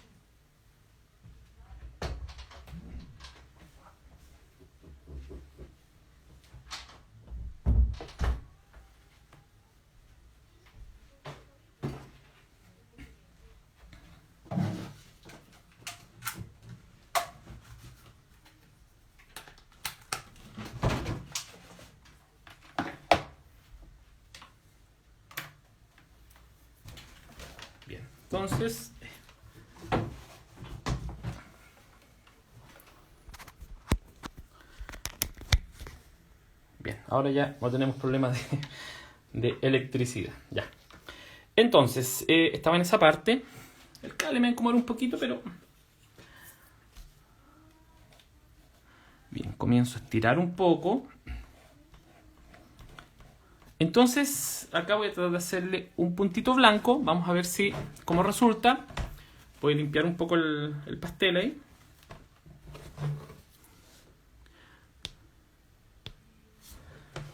Bien, entonces... Bien, ahora ya no tenemos problemas de electricidad. Ya. Entonces, estaba en esa parte. El cable me va a incomodar un poquito, pero... Bien, comienzo a estirar un poco. Entonces, acá voy a tratar de hacerle un puntito blanco. Vamos a ver cómo resulta. Voy a limpiar un poco el pastel ahí.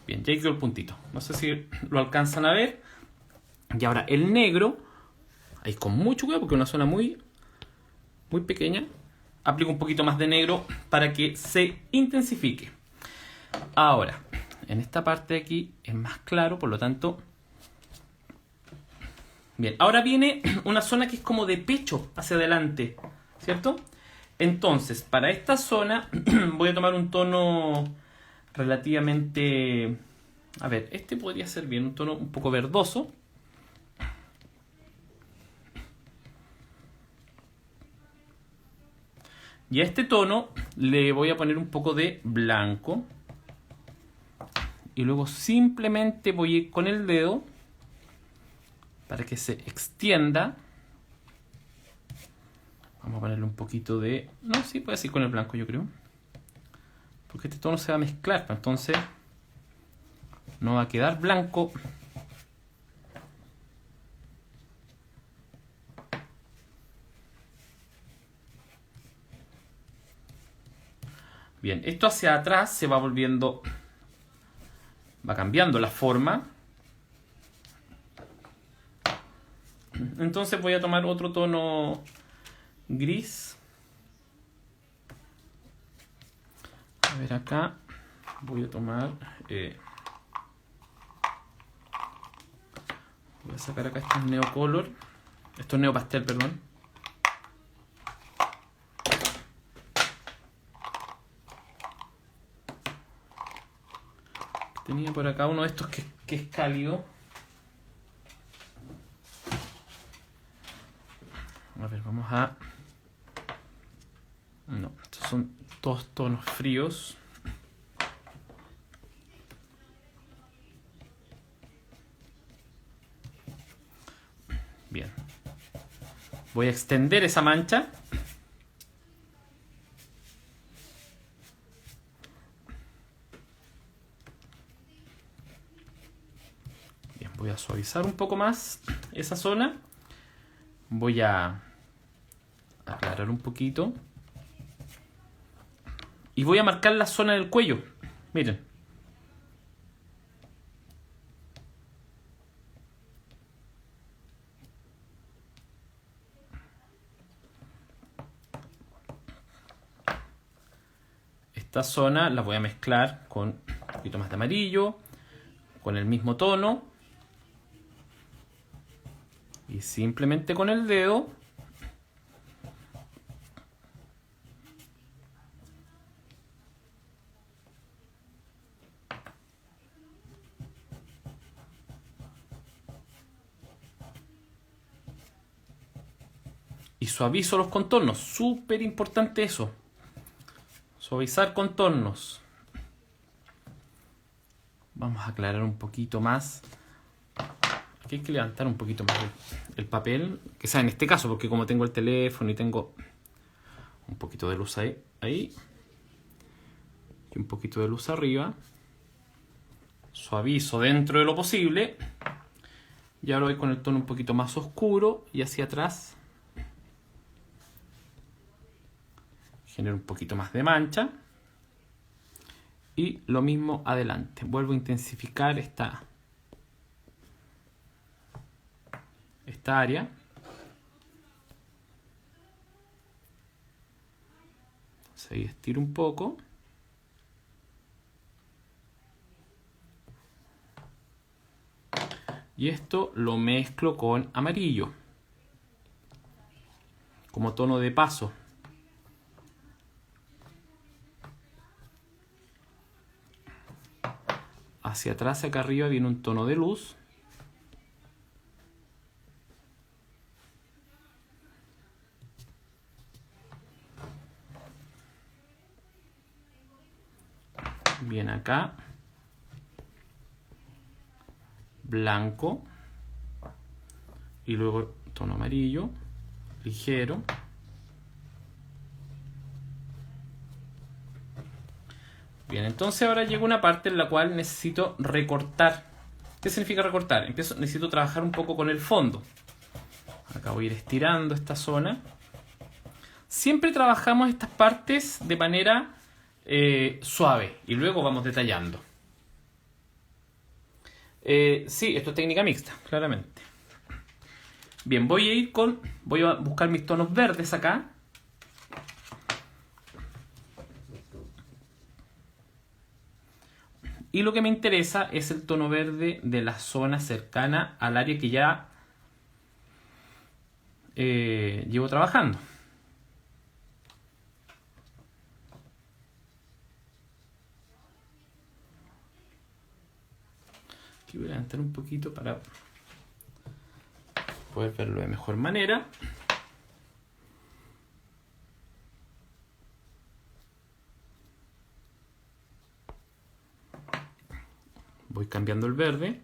Bien, ya quedó el puntito. No sé si lo alcanzan a ver. Y ahora el negro, ahí con mucho cuidado porque es una zona muy pequeña. Aplico un poquito más de negro para que se intensifique. Ahora, en esta parte de aquí es más claro, por lo tanto... Bien, ahora viene una zona que es como de pecho hacia adelante, ¿cierto? Entonces, para esta zona voy a tomar un tono relativamente... A ver, este podría ser bien, un tono un poco verdoso. Y a este tono le voy a poner un poco de blanco. Y luego simplemente voy a ir con el dedo para que se extienda. Vamos a ponerle un poquito de... No, sí, puede ser con el blanco, yo creo. Porque este tono se va a mezclar, entonces no va a quedar blanco. Bien, esto hacia atrás se va volviendo... Va cambiando la forma. Entonces voy a tomar otro tono gris. A ver acá. Voy a tomar... voy a sacar acá estos neocolor. Estos neopastel, perdón. Tenía por acá uno de estos que es cálido. A ver, vamos a... No, estos son todos tonos fríos. Bien. Voy a extender esa mancha. Bien, voy a suavizar un poco más esa zona. Voy a aclarar un poquito. Y voy a marcar la zona del cuello. Miren. Esta zona la voy a mezclar con un poquito más de amarillo, con el mismo tono. Y simplemente con el dedo Y suavizo los contornos. Súper importante eso. Suavizar contornos. Vamos a aclarar un poquito más. Aquí hay que levantar un poquito más el papel. Que sea en este caso, porque como tengo el teléfono y tengo un poquito de luz ahí. Y un poquito de luz arriba. Suavizo dentro de lo posible. Y ahora voy con el tono un poquito más oscuro. Y hacia atrás. Genero un poquito más de mancha. Y lo mismo adelante. Vuelvo a intensificar esta área. Entonces ahí estiro un poco. Y esto lo mezclo con amarillo. Como tono de paso. Hacia atrás, acá arriba, viene un tono de luz. Bien acá. Blanco. Y luego tono amarillo. Ligero. Bien, entonces ahora llega una parte en la cual necesito recortar. ¿Qué significa recortar? Necesito trabajar un poco con el fondo. Acá voy a ir estirando esta zona. Siempre trabajamos estas partes de manera suave y luego vamos detallando. Sí, esto es técnica mixta, claramente. Bien, voy a buscar mis tonos verdes acá. Y lo que me interesa es el tono verde de la zona cercana al área que ya llevo trabajando. Aquí voy a levantar un poquito para poder verlo de mejor manera. Voy cambiando el verde.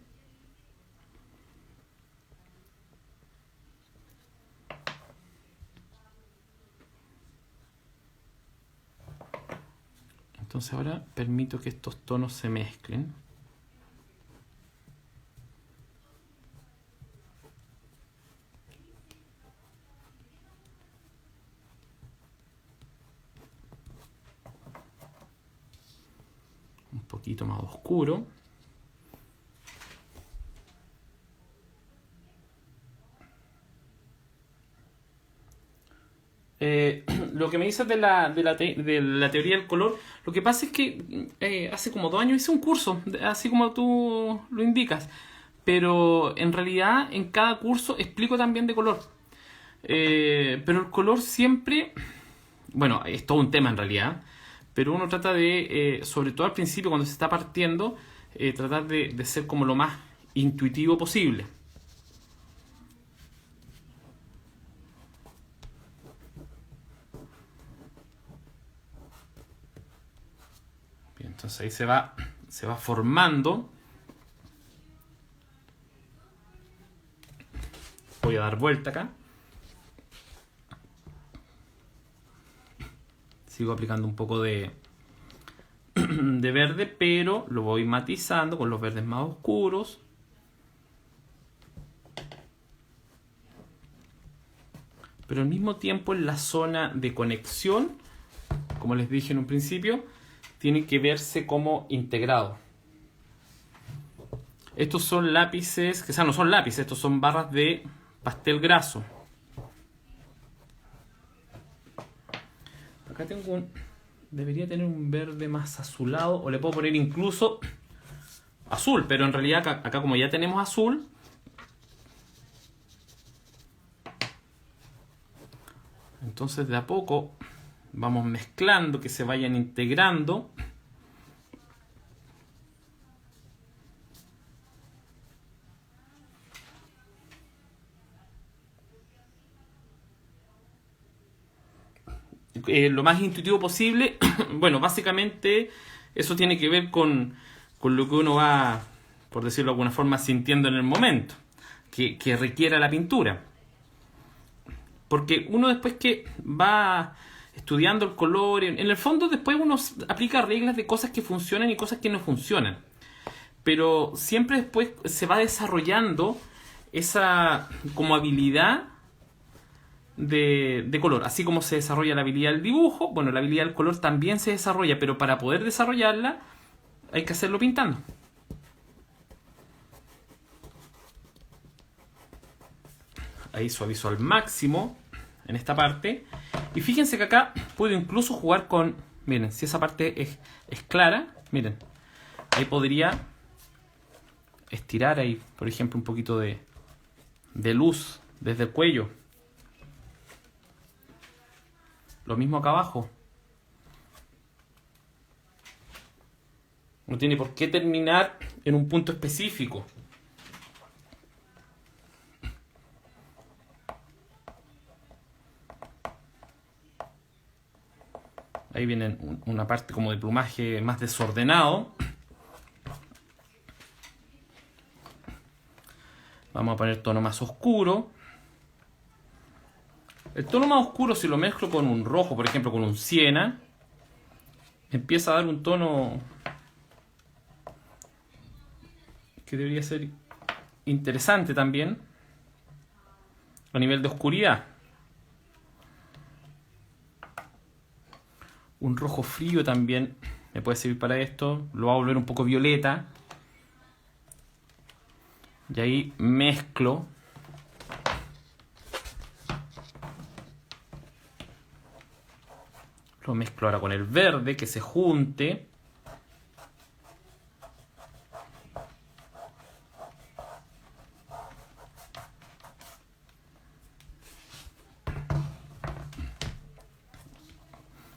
Entonces ahora permito que estos tonos se mezclen. Un poquito más oscuro. Lo que me dices de la teoría del color, lo que pasa es que hace como 2 años hice un curso, así como tú lo indicas, pero en realidad en cada curso explico también de color. Pero el color siempre, bueno, es todo un tema en realidad, pero uno trata de, sobre todo al principio cuando se está partiendo, tratar de ser como lo más intuitivo posible. Entonces ahí se va formando. Voy a dar vuelta acá. Sigo aplicando un poco de verde, pero lo voy matizando con los verdes más oscuros. Pero al mismo tiempo en la zona de conexión, como les dije en un principio, tiene que verse como integrado. Estos son lápices, que no son lápices, estos son barras de pastel graso. Acá tengo debería tener un verde más azulado, o le puedo poner incluso azul, pero en realidad acá como ya tenemos azul, entonces de a poco vamos mezclando, que se vayan integrando. lo más intuitivo posible. Bueno, básicamente eso tiene que ver con lo que uno va, por decirlo de alguna forma, sintiendo en el momento que requiera la pintura. Porque uno después que va estudiando el color, en el fondo después uno aplica reglas de cosas que funcionan y cosas que no funcionan. Pero siempre después se va desarrollando esa como habilidad de color. Así como se desarrolla la habilidad del dibujo, bueno, la habilidad del color también se desarrolla, pero para poder desarrollarla hay que hacerlo pintando. Ahí suavizo al máximo en esta parte. Y fíjense que acá puedo incluso jugar con... Miren, si esa parte es clara, miren, ahí podría estirar ahí, por ejemplo, un poquito de luz desde el cuello. Lo mismo acá abajo. No tiene por qué terminar en un punto específico. Ahí viene una parte como de plumaje más desordenado. Vamos a poner tono más oscuro. El tono más oscuro, si lo mezclo con un rojo, por ejemplo, con un siena, empieza a dar un tono que debería ser interesante también a nivel de oscuridad. Un rojo frío también me puede servir para esto. Lo va a volver un poco violeta. Y ahí mezclo. Lo mezclo ahora con el verde, que se junte.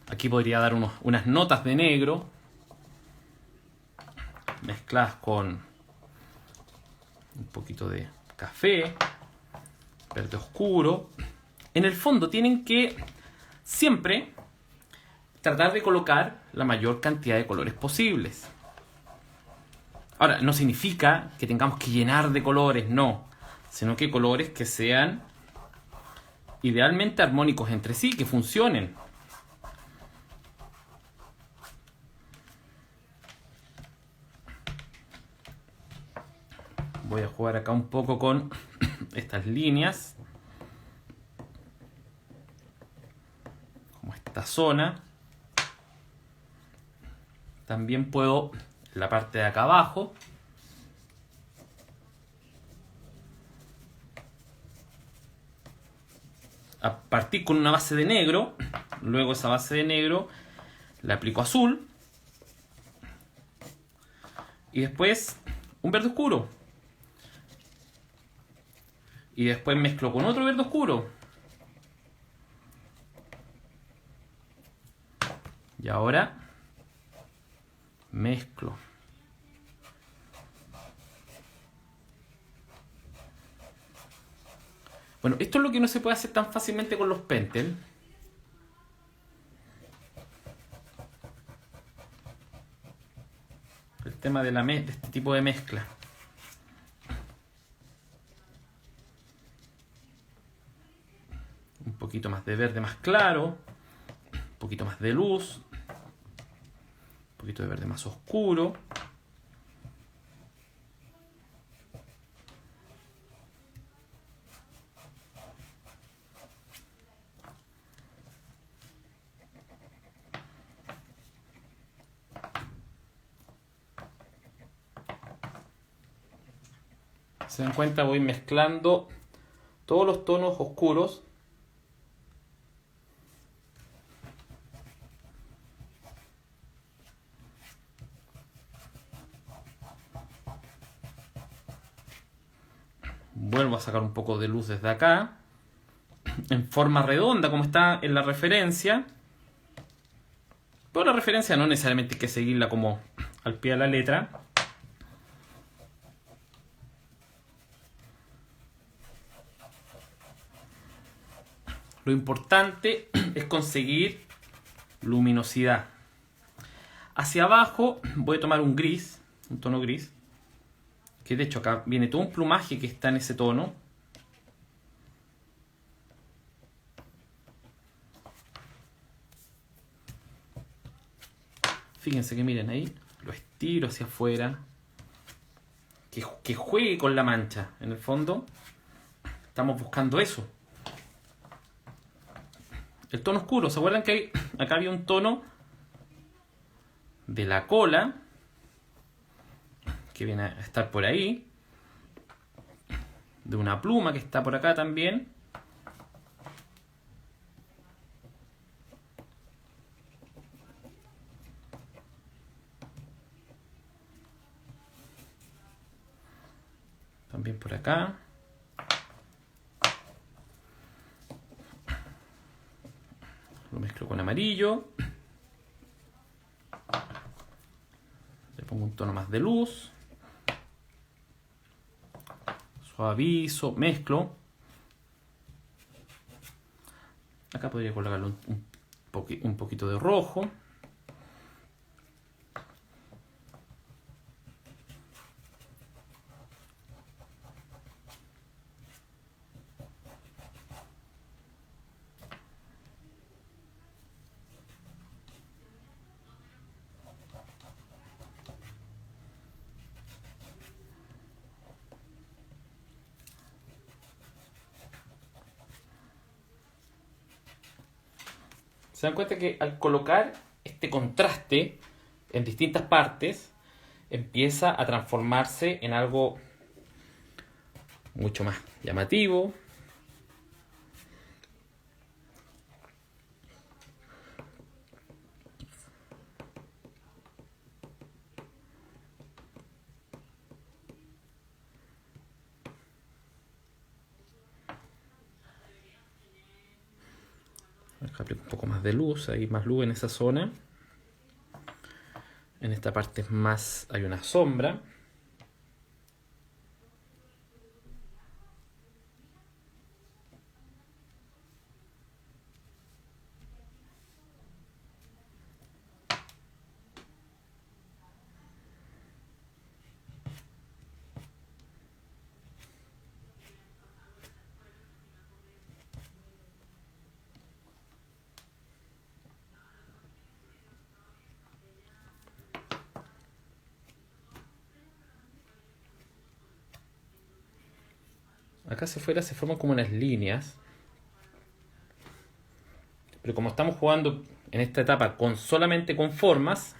Aquí podría dar unas notas de negro mezcladas con un poquito de café, verde oscuro. En el fondo tienen que siempre tratar de colocar la mayor cantidad de colores posibles. Ahora, no significa que tengamos que llenar de colores, no, sino que colores que sean idealmente armónicos entre sí, que funcionen. Voy a jugar acá un poco con estas líneas, como esta zona. También puedo, en la parte de acá abajo, a partir con una base de negro. Luego esa base de negro la aplico azul. Y después un verde oscuro. Y después mezclo con otro verde oscuro. Y ahora mezclo. Bueno, esto es lo que no se puede hacer tan fácilmente con los Pentel. El tema de este tipo de mezcla. Un poquito más de verde más claro, un poquito más de luz, un poquito de verde más oscuro. Se dan cuenta, voy mezclando todos los tonos oscuros. Vuelvo a sacar un poco de luz desde acá, en forma redonda como está en la referencia. Pero la referencia no necesariamente hay que seguirla como al pie de la letra. Lo importante es conseguir luminosidad. Hacia abajo voy a tomar un gris, un tono gris, que de hecho acá viene todo un plumaje que está en ese tono. Fíjense que miren ahí, lo estiro hacia afuera, que juegue con la mancha. En el fondo estamos buscando eso. El tono oscuro, ¿se acuerdan que acá había un tono de la cola que viene a estar por ahí, de una pluma que está por acá también? También por acá. Lo mezclo con amarillo. Le pongo un tono más de luz. Suavizo, mezclo. Acá podría colocarle un poquito de rojo. Se dan cuenta que al colocar este contraste en distintas partes, empieza a transformarse en algo mucho más llamativo. Aplico un poco más de luz, hay más luz en esa zona. En esta parte más hay una sombra. Acá hacia afuera se forman como unas líneas. Pero como estamos jugando en esta etapa solamente con formas,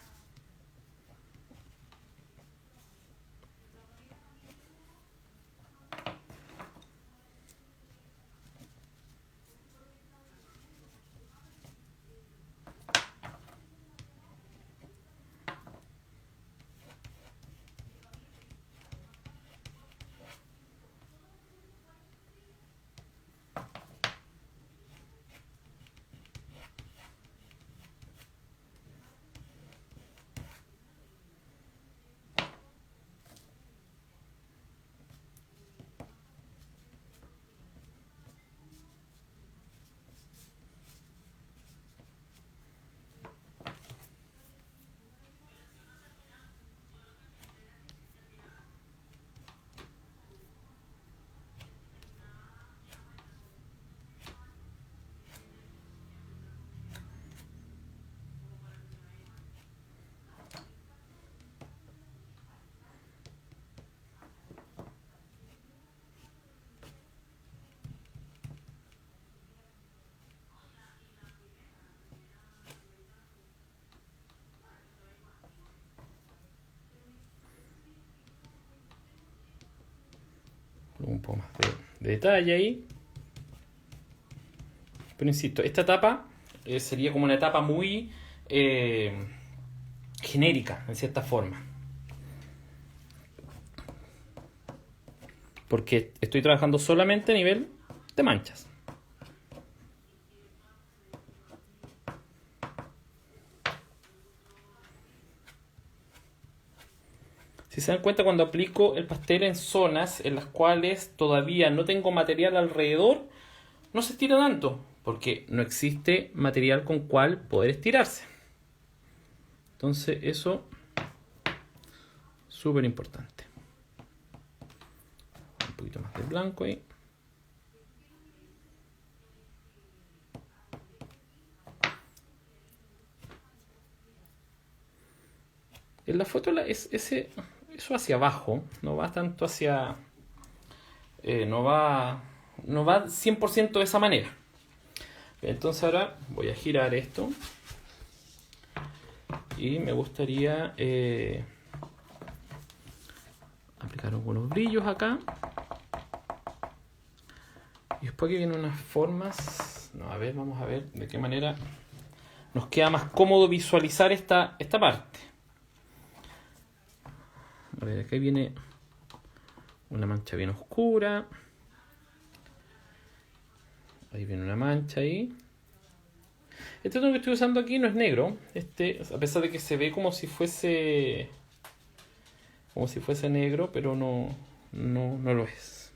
un poco más de detalle ahí. Pero insisto, esta etapa sería como una etapa muy genérica, en cierta forma. Porque estoy trabajando solamente a nivel de manchas. Si se dan cuenta, cuando aplico el pastel en zonas en las cuales todavía no tengo material alrededor, no se estira tanto, porque no existe material con cual poder estirarse. Entonces eso súper importante. Un poquito más de blanco ahí. En la foto eso hacia abajo, no va tanto hacia... no va 100% de esa manera. Entonces ahora voy a girar esto y me gustaría aplicar algunos brillos acá. Y después aquí vienen unas formas. No, a ver, vamos a ver de qué manera nos queda más cómodo visualizar esta parte. A ver, aquí viene una mancha bien oscura. Ahí viene una mancha ahí. Este tono que estoy usando aquí no es negro. A pesar de que se ve como si fuese negro, pero no lo es.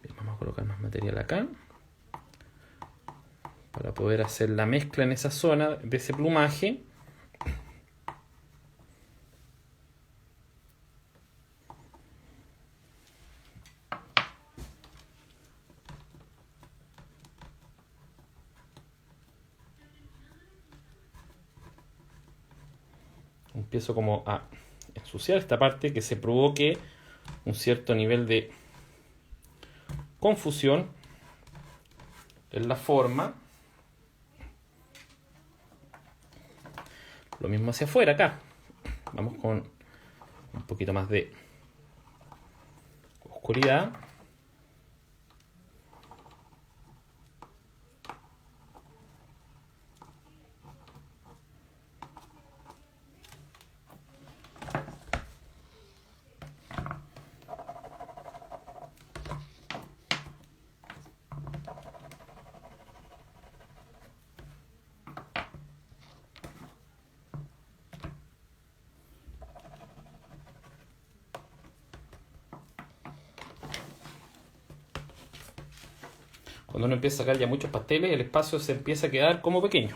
Bien, vamos a colocar más material acá para poder hacer la mezcla en esa zona de ese plumaje. Empiezo como a ensuciar esta parte, que se provoque un cierto nivel de confusión en la forma. Lo mismo hacia afuera acá. Vamos con un poquito más de oscuridad. Cuando uno empieza a sacar ya muchos pasteles, el espacio se empieza a quedar como pequeño.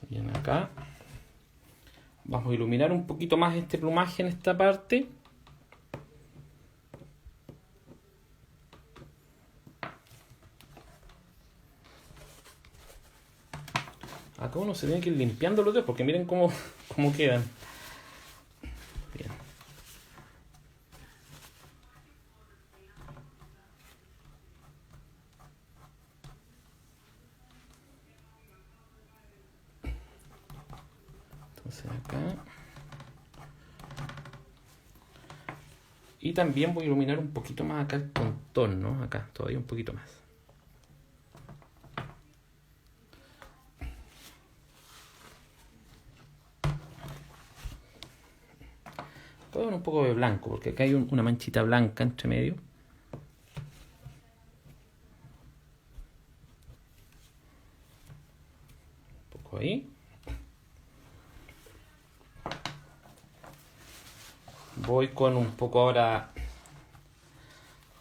Bien, acá vamos a iluminar un poquito más este plumaje en esta parte. Acá uno se tiene que ir limpiando los dedos porque miren cómo quedan. Bien. Entonces acá. Y también voy a iluminar un poquito más acá el contorno, acá, todavía un poquito más. Voy a poner un poco de blanco, porque acá hay una manchita blanca entre medio. Un poco ahí. Voy con un poco ahora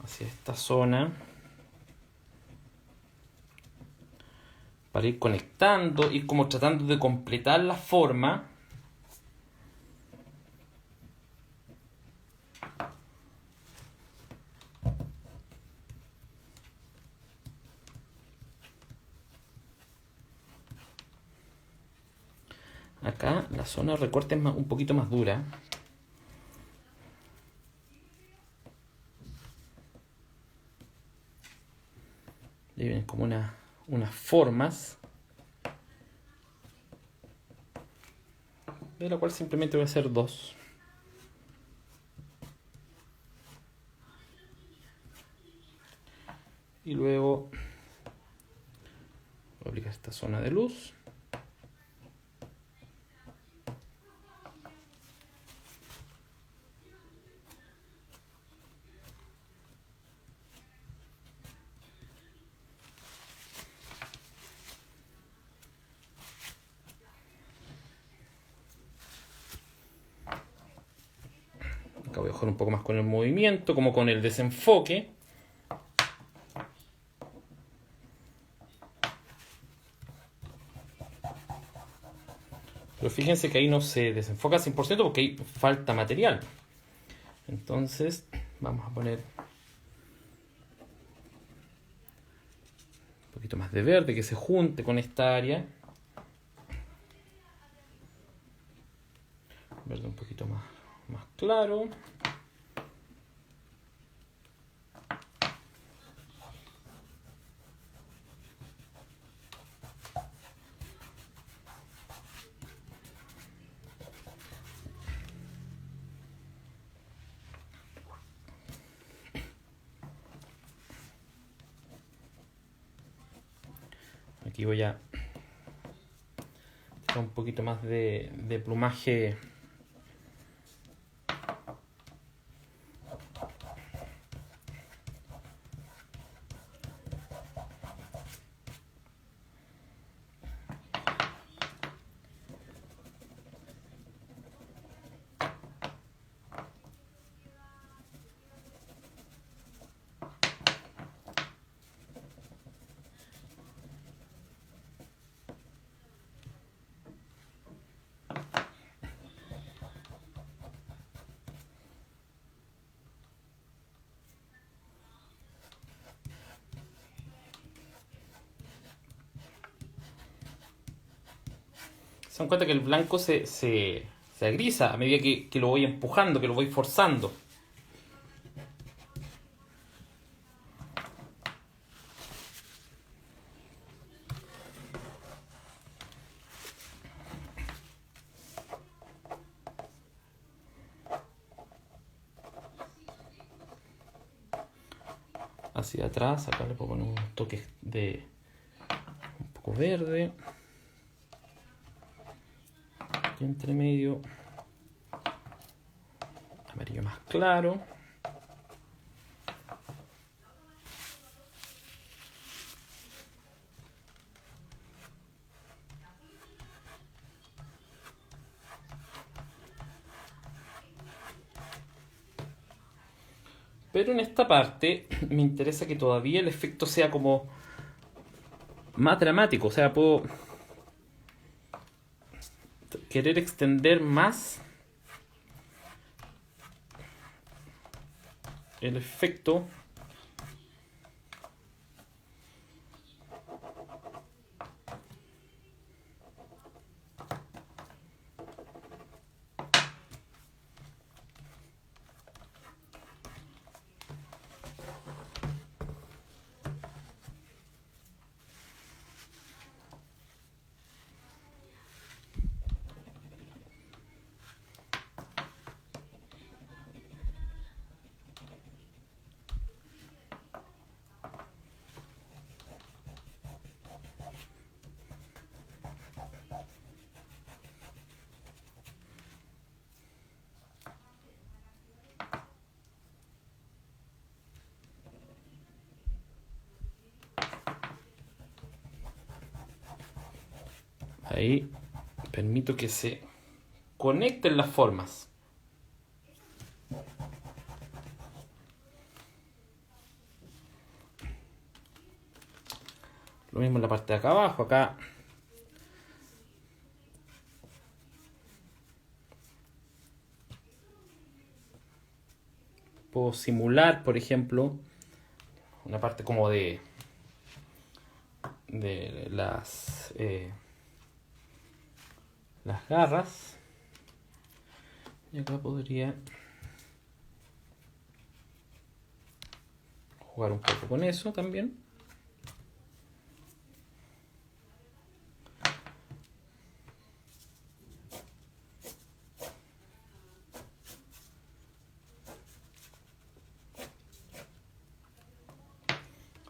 hacia esta zona para ir conectando, ir como tratando de completar la forma. Acá la zona de recorte es un poquito más dura. Ahí vienen como unas formas. de la cual simplemente voy a hacer 2. Y luego voy a aplicar esta zona de luz. Acá voy a jugar un poco más con el movimiento, como con el desenfoque. Pero fíjense que ahí no se desenfoca 100% porque ahí falta material. Entonces vamos a poner un poquito más de verde que se junte con esta área. Verde un poquito más claro. Aquí voy a un poquito más de plumaje se dan cuenta que el blanco se agrisa a medida que lo voy empujando, que lo voy forzando. Hacia atrás, acá le puedo poner un toque de un poco verde. Aquí entre medio, amarillo más claro. Pero en esta parte me interesa que todavía el efecto sea como más dramático. O sea, puedo querer extender más el efecto. Ahí permito que se conecten las formas. Lo mismo en la parte de acá abajo. Acá puedo simular, por ejemplo, una parte como de las garras. Y acá podría jugar un poco con eso también.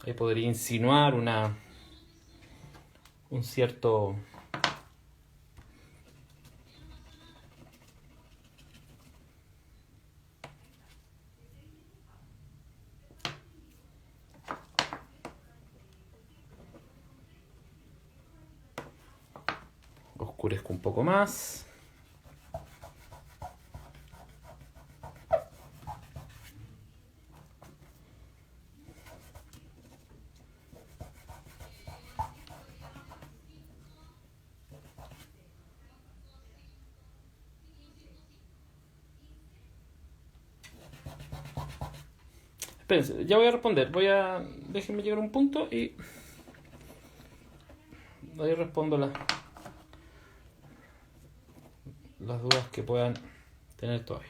Ahí podría insinuar un cierto... Oscurezco un poco más. Espérense, ya voy a responder. Déjenme llegar a un punto y... ahí respondo las dudas que puedan tener todavía.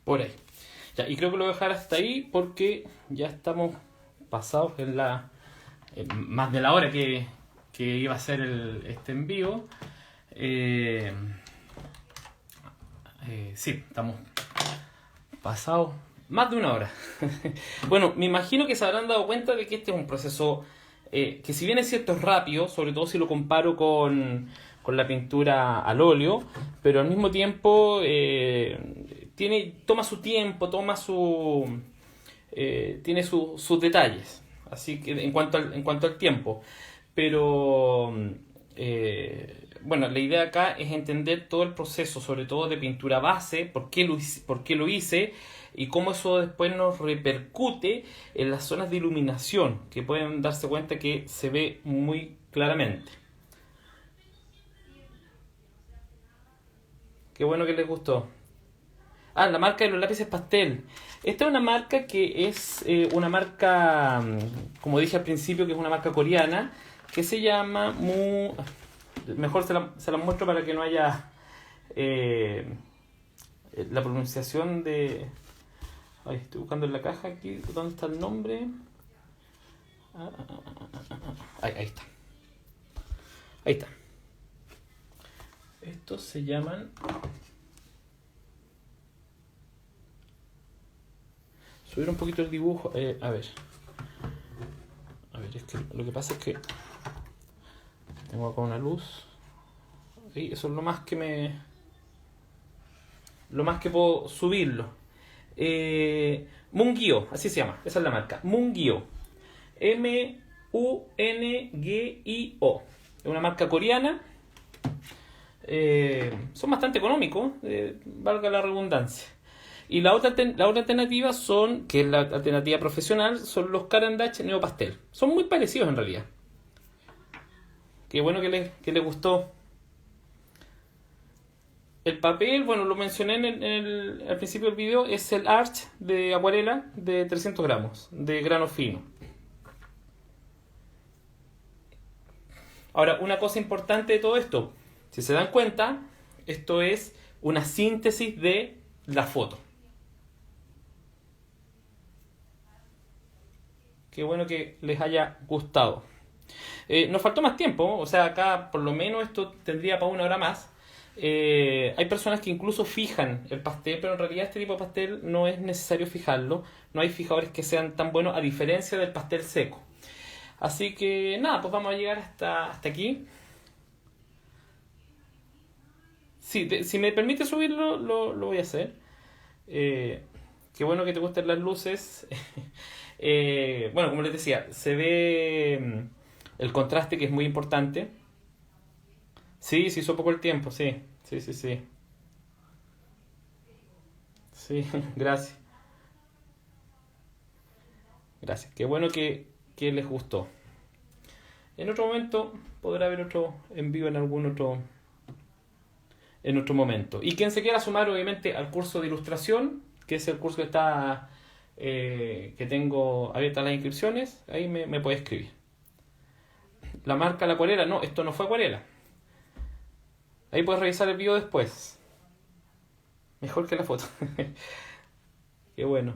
Por ahí. Ya, y creo que lo voy a dejar hasta ahí porque ya estamos pasados en más de la hora que iba a ser este envío. Sí, estamos pasados más de una hora. Bueno, me imagino que se habrán dado cuenta de que este es un proceso que, si bien es cierto, es rápido, sobre todo si lo comparo con la pintura al óleo, pero al mismo tiempo toma su tiempo, tiene sus detalles, así que en cuanto al tiempo. Pero bueno, la idea acá es entender todo el proceso, sobre todo de pintura base, por qué lo hice y cómo eso después nos repercute en las zonas de iluminación, que pueden darse cuenta que se ve muy claramente. Qué bueno que les gustó. Ah, la marca de los lápices pastel. Esta es una marca que es una marca, como dije al principio, que es una marca coreana, que se llama Mejor se la muestro para que no haya la pronunciación de... Ay, estoy buscando en la caja aquí, ¿dónde está el nombre? Ahí está. Ahí está. Estos se llaman... Subir un poquito el dibujo. A ver, es que lo que pasa es que tengo acá una luz. Y eso es lo más que puedo subirlo. Mungyo, así se llama. Esa es la marca. Mungyo. Mungio. Es una marca coreana. Son bastante económicos, valga la redundancia. Y la otra alternativa que es la alternativa profesional, son los Caran d'Ache Neo Pastel. Son muy parecidos en realidad. Qué bueno que les gustó. El papel, bueno, lo mencioné al principio del video, es el Arch de acuarela de 300 gramos, de grano fino. Ahora, una cosa importante de todo esto, si se dan cuenta, esto es una síntesis de la foto. qué bueno que les haya gustado. Nos faltó más tiempo, o sea, acá por lo menos esto tendría para 1 hora más. Hay personas que incluso fijan el pastel, pero en realidad este tipo de pastel no es necesario fijarlo. No hay fijadores que sean tan buenos a diferencia del pastel seco. Así que nada, pues vamos a llegar hasta aquí. Si me permite subirlo, lo voy a hacer. Eh, Qué bueno que te gusten las luces. Bueno, como les decía, se ve el contraste que es muy importante. Sí, se hizo poco el tiempo, sí. Sí, sí, sí. Sí, gracias. Gracias. Qué bueno que les gustó. En otro momento podrá haber otro en vivo en otro momento. Y quien se quiera sumar, obviamente, al curso de ilustración, que es el curso que está que tengo abiertas las inscripciones, ahí me puede escribir. La marca la acuarela, no, esto no fue acuarela. Ahí puedes revisar el video después. Mejor que la foto. Qué bueno.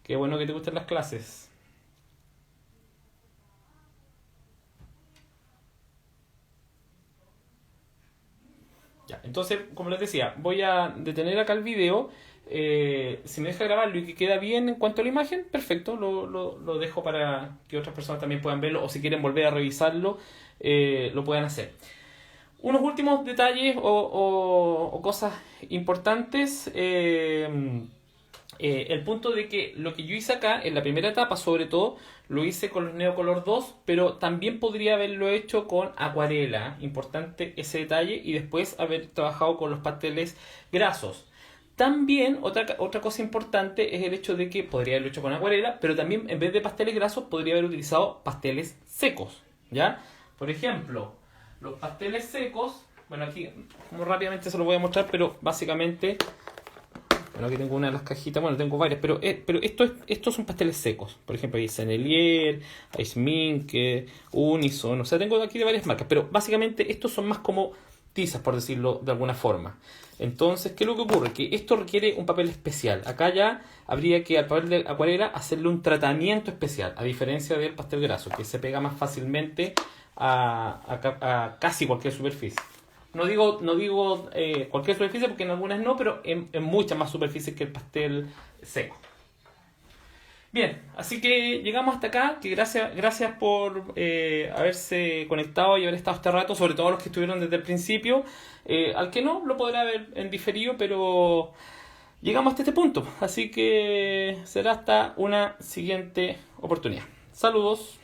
Qué bueno que te gusten las clases. Ya, entonces, como les decía, voy a detener acá el video. Si me deja grabarlo y que queda bien en cuanto a la imagen, perfecto, lo dejo para que otras personas también puedan verlo o si quieren volver a revisarlo, lo puedan hacer. Unos últimos detalles o cosas importantes. El punto de que lo que yo hice acá en la primera etapa, sobre todo, lo hice con los Neocolor 2, pero también podría haberlo hecho con acuarela. Importante ese detalle. Y después haber trabajado con los pasteles grasos. También otra cosa importante es el hecho de que podría haberlo hecho con acuarela, pero también en vez de pasteles grasos podría haber utilizado pasteles secos, ¿ya? Por ejemplo, los pasteles secos, bueno, aquí como rápidamente se los voy a mostrar, pero básicamente, bueno, aquí tengo una de las cajitas, bueno, tengo varias, pero estos son pasteles secos. Por ejemplo, hay Sennelier, hay Schmincke, Unison, o sea, tengo aquí de varias marcas, pero básicamente estos son más como tizas, por decirlo de alguna forma. Entonces, ¿qué es lo que ocurre? Que esto requiere un papel especial. Acá ya habría que al papel de acuarela hacerle un tratamiento especial, a diferencia del pastel graso, que se pega más fácilmente a casi cualquier superficie. No digo cualquier superficie porque en algunas no, pero en muchas más superficies que el pastel seco. Bien, así que llegamos hasta acá, que gracias por haberse conectado y haber estado este rato, sobre todo los que estuvieron desde el principio. Al que no, lo podrá ver en diferido, pero llegamos hasta este punto. Así que será hasta una siguiente oportunidad. Saludos.